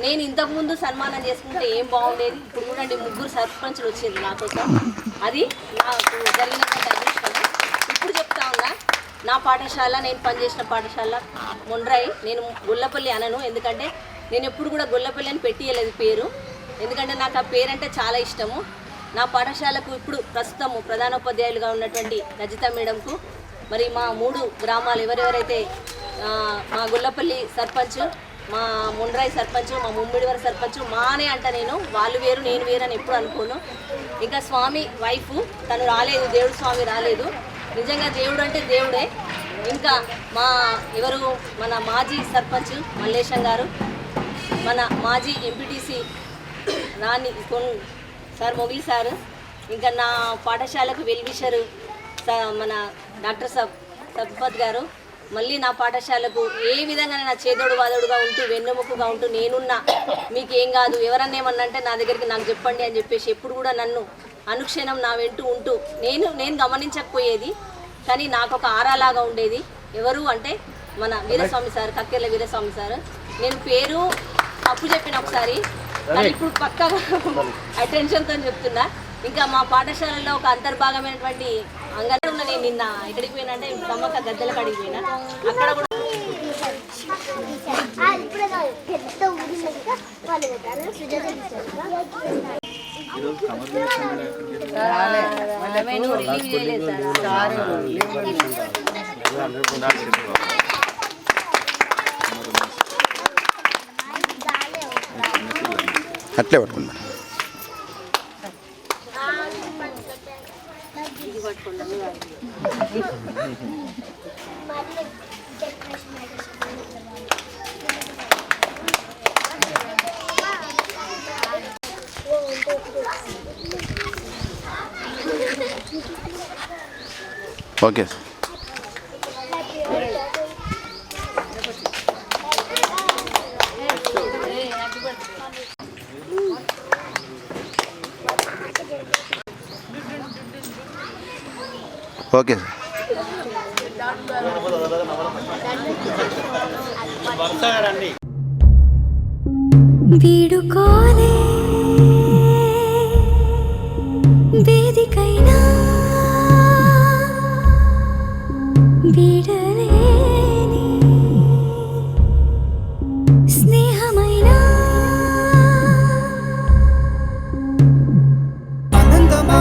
S10: నేను ఇంతకుముందు సన్మానం చేసుకుంటే ఏం బాగుండేది, ఇప్పుడు చూడండి 3 సర్పంచులు వచ్చేది నా కోసం, అది నాకు జరిగినటువంటి అదృష్టం. ఇప్పుడు చెప్తా ఉన్నా, నా పాఠశాల, నేను పనిచేసిన పాఠశాల మొండ్రాయి, నేను గొల్లపల్లి అనను, ఎందుకంటే నేను ఎప్పుడు కూడా గొల్లపల్లి అని పెట్టియలేదు పేరు, ఎందుకంటే నాకు ఆ పేరు అంటే చాలా ఇష్టము. నా పాఠశాలకు ఇప్పుడు ప్రస్తుతము ప్రధానోపాధ్యాయులుగా ఉన్నటువంటి రజిత మేడంకు, మరి మా 3 గ్రామాలు ఎవరెవరైతే మా గొల్లపల్లి సర్పంచ్, మా మొండ్రాయి సర్పంచ్, మా ముమ్మిడివర సర్పంచ్, మానే అంట, నేను వాళ్ళు వేరు నేను వేరు అని ఎప్పుడు అనుకోను. ఇంకా స్వామి వైఫ్ తను రాలేదు, దేవుడు స్వామి రాలేదు, నిజంగా దేవుడు అంటే దేవుడే. ఇంకా మా మన మాజీ సర్పంచ్ మల్లేశం గారు, మన మాజీ ఎంపీటీసీ రాణి సార్ మొగిలి సార్, ఇంకా నా పాఠశాలకు వెల్విషరు మన డాక్టర్ సబ్పత్ గారు, మళ్ళీ నా పాఠశాలకు ఏ విధంగా నా చేదోడు వాదోడుగా ఉంటూ వెన్నెముకగా ఉంటూ నేనున్నా, మీకు ఏం కాదు, ఎవరన్నా ఏమన్నా అంటే నా దగ్గరికి నాకు చెప్పండి అని చెప్పేసి ఎప్పుడు కూడా నన్ను అనుక్షణం నా వెంటూ ఉంటూ నేను గమనించకపోయేది, కానీ నాకు ఒక ఆరాలాగా ఉండేది. ఎవరు అంటే మన వీరస్వామి సార్, కక్కెర్ల వీరస్వామి సార్. నేను పేరు తప్పు చెప్పిన ఒకసారి, కానీ ఇప్పుడు పక్కాగా అటెన్షన్తో చెప్తున్నా. ఇంకా మా పాఠశాలలో ఒక అంతర్భాగమైనటువంటి అంగన్వాడీ నేను నిన్న ఎక్కడికి పోయినా అంటే సమ్మక్క గద్దెల కాడికి పోయినా, అక్కడ కూడా
S12: అట్లే పట్టుకున్నా. ఓకే ఓకే
S17: వీడుకోలే వేదికైనా వీడలేని స్నేహమైనా ఆనందమా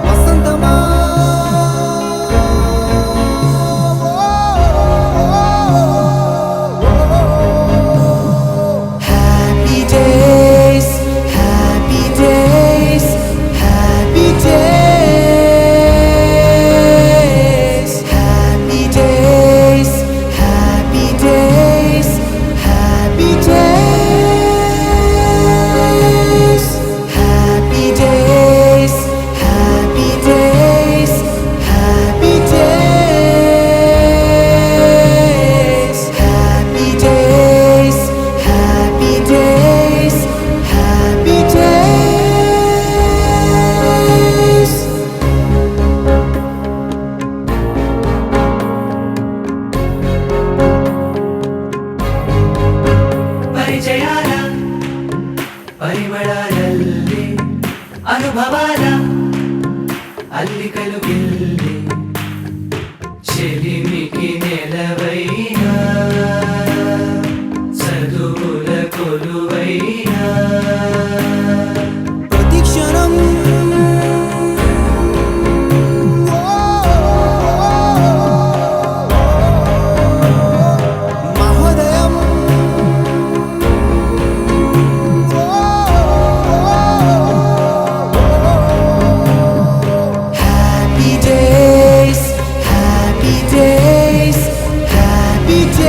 S17: వసంతమా
S5: ఉనికి నెలవైనా చదువుల కొలువైనా ప్రతిక్షణం మహోదయం happy days happy days happy days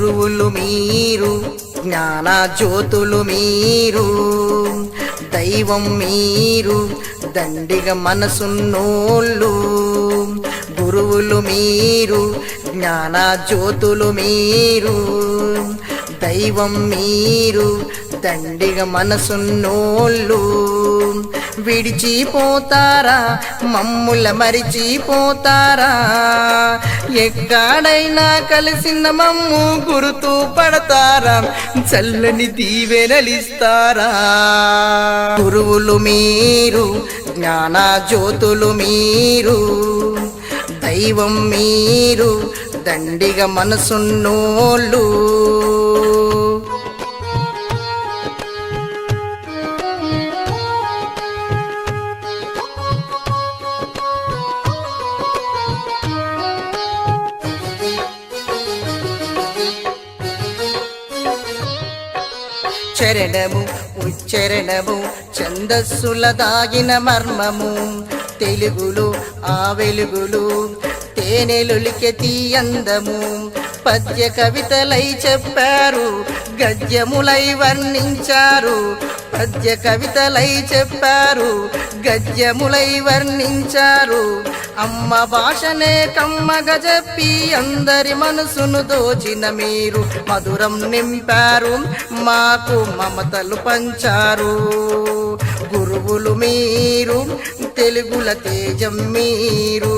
S18: గురువులు మీరు, జ్ఞాన జ్యోతులు మీరు, దైవం మీరు, దండిగా మనసున్నోళ్ళు. గురువులు మీరు, జ్ఞాన జ్యోతులు మీరు, దైవం మీరు, దండిగా మనసున్నోళ్ళు. విడిచిపోతారా మమ్ముల మరిచిపోతారా, ఎక్కడైనా కలిసిన మమ్ము గుర్తు పడతారా, చల్లని దీవెనలిస్తారా. గురువులు మీరు, జ్ఞాన జ్యోతులు మీరు, దైవం మీరు, దండిగా మనసున్నోళ్ళు. చరణము ఉచ్చరణము ఛందస్సుల దాగిన మర్మము, తెలుగులు ఆ వెలుగులు తేనెలులికె తీయందము. పద్య కవితలై చెప్పారు, గద్యములై వర్ణించారు. పద్య కవితలై చెప్పారు, గద్యములై వర్ణించారు. అమ్మ భాషనే కమ్మగా చెప్పి అందరి మనసును దోచిన మీరు, మధురం నింపారు, మాకు మమతలు పంచారు. గురువులు మీరు, తెలుగుల తేజం మీరు,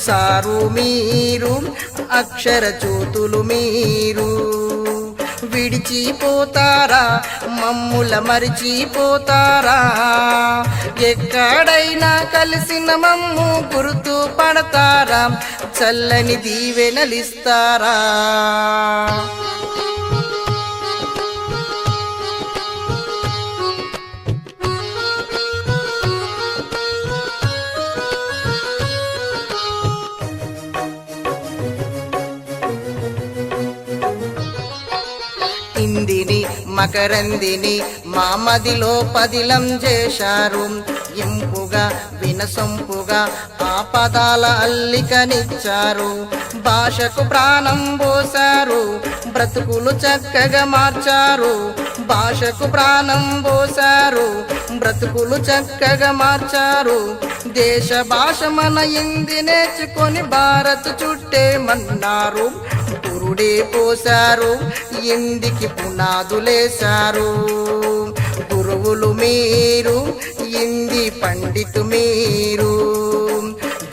S18: సారు మీరు, అక్షర జ్యోతులు మీరు. విడిచిపోతారా మమ్ముల మరిచిపోతారా, ఎక్కడైనా కలిసిన మమ్ము గుర్తు పడతారా, చల్లని దీవెనలిస్తారా. ఇందిని మకరందిని మా మదిలో పదిలం చేశారు, ఇంపుగా వినసొంపుగా ఆ పదాల అల్లికనిచ్చారు. భాషకు ప్రాణం పోశారు, బ్రతుకులు చక్కగా మార్చారు. భాషకు ప్రాణం పోశారు, బ్రతుకులు చక్కగా మార్చారు. దేశ భాష మన హిందీ నేర్చుకొని భారత్ చుట్టేమన్నారు. పురుడే పోశారు, హిందీకి పునాదులేశారు. గురువులు మీరు, హిందీ పండితు మీరు,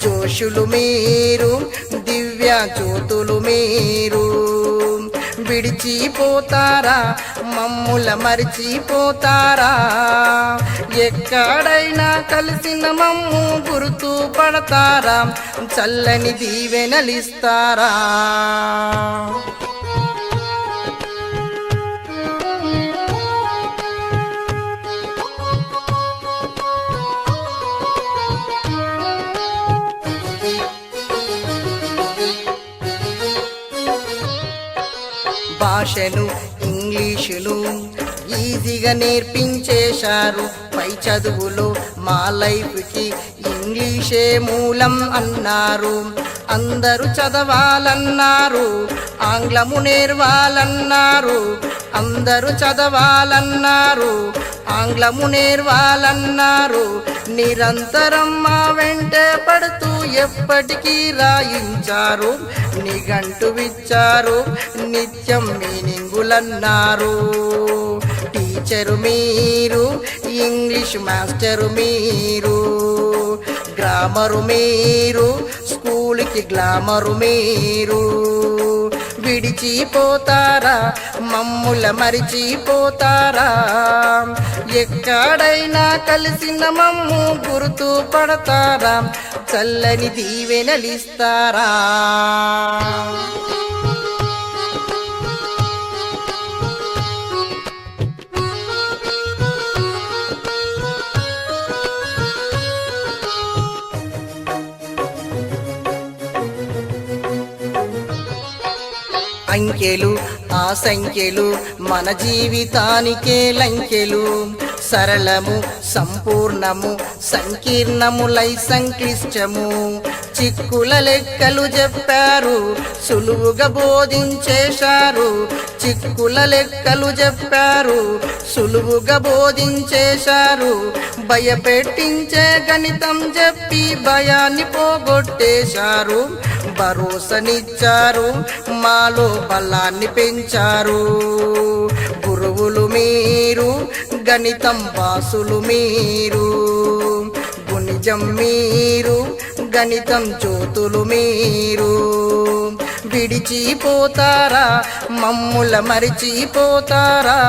S18: జోషులు మీరు, దివ్య జ్యోతులు మీరు. విడిచిపోతారా మమ్ముల మరిచిపోతారా, ఎక్కడైనా కలిసిన మమ్ము గుర్తు పడతారా, చల్లని దీవెనలిస్తారా. భాషను ఇంగ్లీషులు ఈజీగా నేర్పించేశారు. పై చదువులు మా లైఫ్కి ఇంగ్లీషే మూలం అన్నారు. అందరూ చదవాలన్నారు, ఆంగ్లము నేర్వాలన్నారు. అందరూ చదవాలన్నారు, ఆంగ్లము నేర్వాలన్నారు. నిరంతరం మా వెంటే పడుతూ ఎప్పటికీ రాయించారు. నిఘంటువిచ్చారు, నిత్యం మీనింగులన్నారు. టీచరు మీరు, ఇంగ్లీష్ మాస్టరు మీరు, గ్రామరు మీరు, స్కూల్కి గ్లామరు మీరు. విడిచిపోతారా మమ్ముల మరిచిపోతారా, ఎక్కడైనా కలిసిన మమ్ము గుర్తు పడతారా, చల్లని దీవెనలిస్తారా. అంకెలు ఆ సంఖ్యలు మన జీవితానికే లంకెలు. సరళము సంపూర్ణము సంకీర్ణములై సంక్లిష్టము చిక్కుల లెక్కలు చెప్పారు సులువుగా బోధించేశారు చిక్కుల లెక్కలు చెప్పారు సులువుగా బోధించేశారు భయపెట్టించే గణితం చెప్పి భయాన్ని పోగొట్టేశారు భరోసనిచ్చారు మాలో బలాన్ని పెంచారు గురువులు మీరు గణితం వాసులు మీరు గుణిజం మీరు గణితం జ్యోతులు మీరు విడిచిపోతారా మమ్ముల మరిచిపోతారా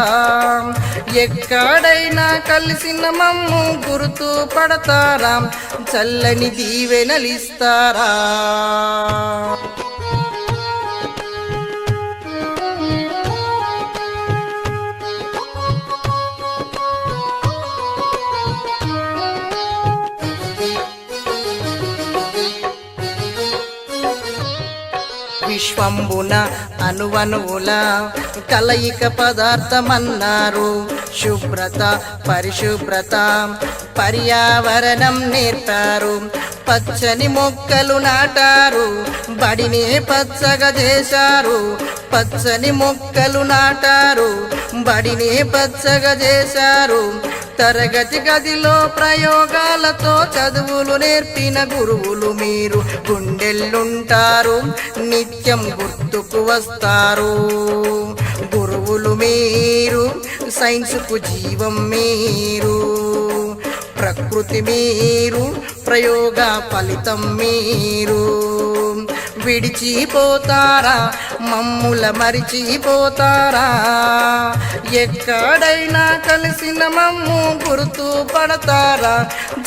S18: ఎక్కడైనా కలిసిన మమ్ము గుర్తు పడతారా చల్లని దీవెనలిస్తారా విశ్వంబున అనువనువుల కలయిక పదార్థమన్నారు శుభ్రత పరిశుభ్రత పర్యావరణం నేర్పారు పచ్చని మొక్కలు నాటారు బడినే పచ్చగా చేశారు పచ్చని మొక్కలు నాటారు బడినే పచ్చగా చేశారు తరగతి గదిలో ప్రయోగాలతో చదువులు నేర్పిన గురువులు మీరు గుండెల్లుంటారు నిత్యం గుర్తుకు వస్తారు గురువులు మీరు సైన్స్కు జీవం మీరు ప్రకృతి మీరు ప్రయోగ ఫలితం మీరు విడిచిపోతారా మమ్ముల మరిచిపోతారా ఎక్కడైనా కలిసిన మమ్ము గుర్తు పడతారా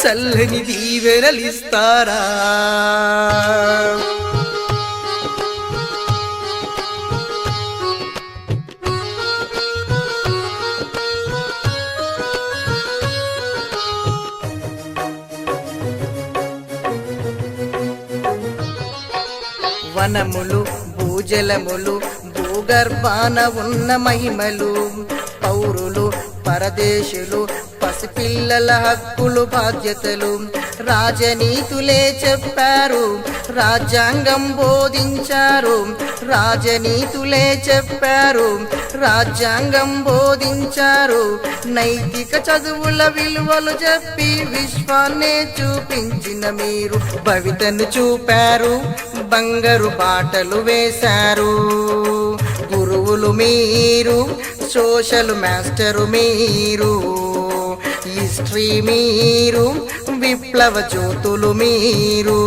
S18: చల్లని దీవెనలిస్తారా వనములు భూజలములు భూగర్భాన ఉన్న మహిమలు పౌరులు పరదేశులు పసిపిల్లల హక్కులు బాధ్యతలు రాజనీతులే చెప్పారు రాజ్యాంగం బోధించారు రాజనీతులే చెప్పారు రాజ్యాంగం బోధించారు నైతిక చదువుల విలువలు చెప్పి విశ్వాన్నే చూపించిన మీరు భవితను చూపారు బంగారు బాటలు వేశారు గురువులు మీరు సోషల్ మాస్టరు మీరు హిస్టరీ మీరు విప్లవ జ్యోతులు మీరు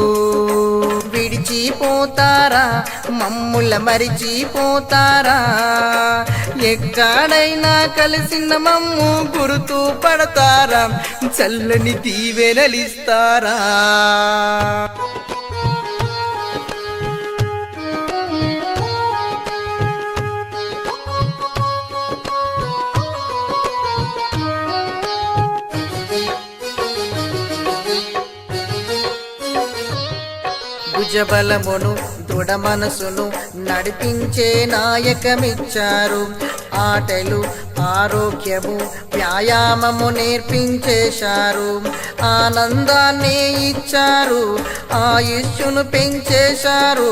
S18: విడిచిపోతారా మమ్ముల మరిచిపోతారా ఎక్కడైనా కలిసిన మమ్ము గుర్తు పడతారా చల్లని దీవెనలిస్తారా భుజబలమును దృఢ మనసును నడిపించే నాయకమిచ్చారు ఆటలు ఆరోగ్యము వ్యాయామము నేర్పించేశారు ఆనందాన్ని ఇచ్చారు ఆయుష్ను పెంచేశారు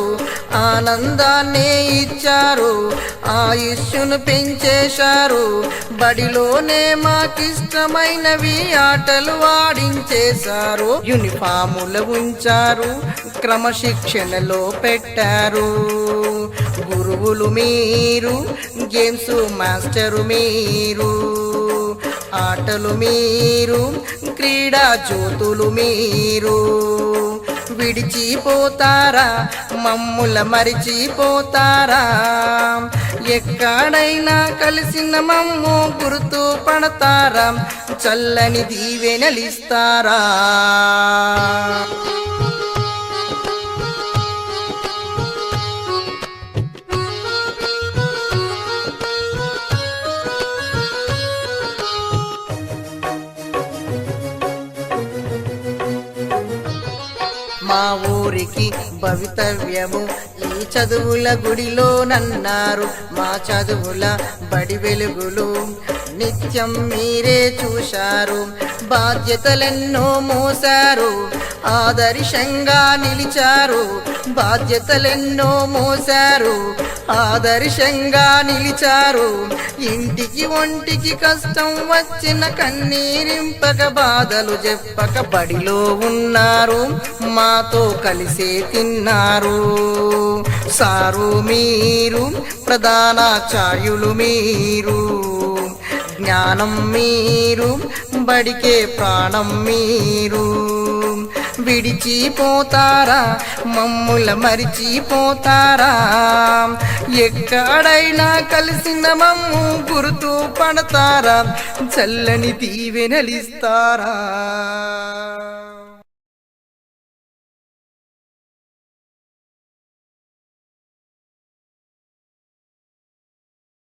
S18: ఆనందాన్ని ఇచ్చారు ఆయుష్ను పెంచేశారు బడిలోనే మాకిష్టమైనవి ఆటలు ఆడించేశారు యూనిఫాములు ఉంచారు క్రమశిక్షణలో పెట్టారు గురువులు మీరు గేమ్స్ మాస్టరు మీరు ఆటలు మీరు క్రీడా జ్యోతులు మీరు విడిచిపోతారా మమ్ముల మరిచిపోతారా ఎక్కడైనా కలిసిన మమ్ము గుర్తు పడతారా చల్లని దీవెనలిస్తారా మా ఊరికి భవితవ్యము ఈ చదువుల గుడిలో నన్నారు మా చదువుల బడి వెలుగులు నిత్యం మీరే చూశారు, బాధ్యతలెన్నో మోసారు, ఆదర్శంగా నిలిచారు, బాధ్యతలెన్నో మోసారు, ఆదర్శంగా నిలిచారు. ఇంటికి ఒంటికి కష్టం వచ్చిన కన్నీరింపక బాధలు చెప్పక బడిలో ఉన్నారు, మాతో కలిసే తిన్నారు. సారు మీరు, ప్రధానాచార్యులు మీరు, జ్ఞానం మీరు, బడికే ప్రాణం మీరు. విడిచిపోతారా, మమ్ముల మరిచిపోతారా, ఎక్కడైనా కలిసిన మమ్ము గుర్తు పడతారా, చల్లని దీవెనలిస్తారా.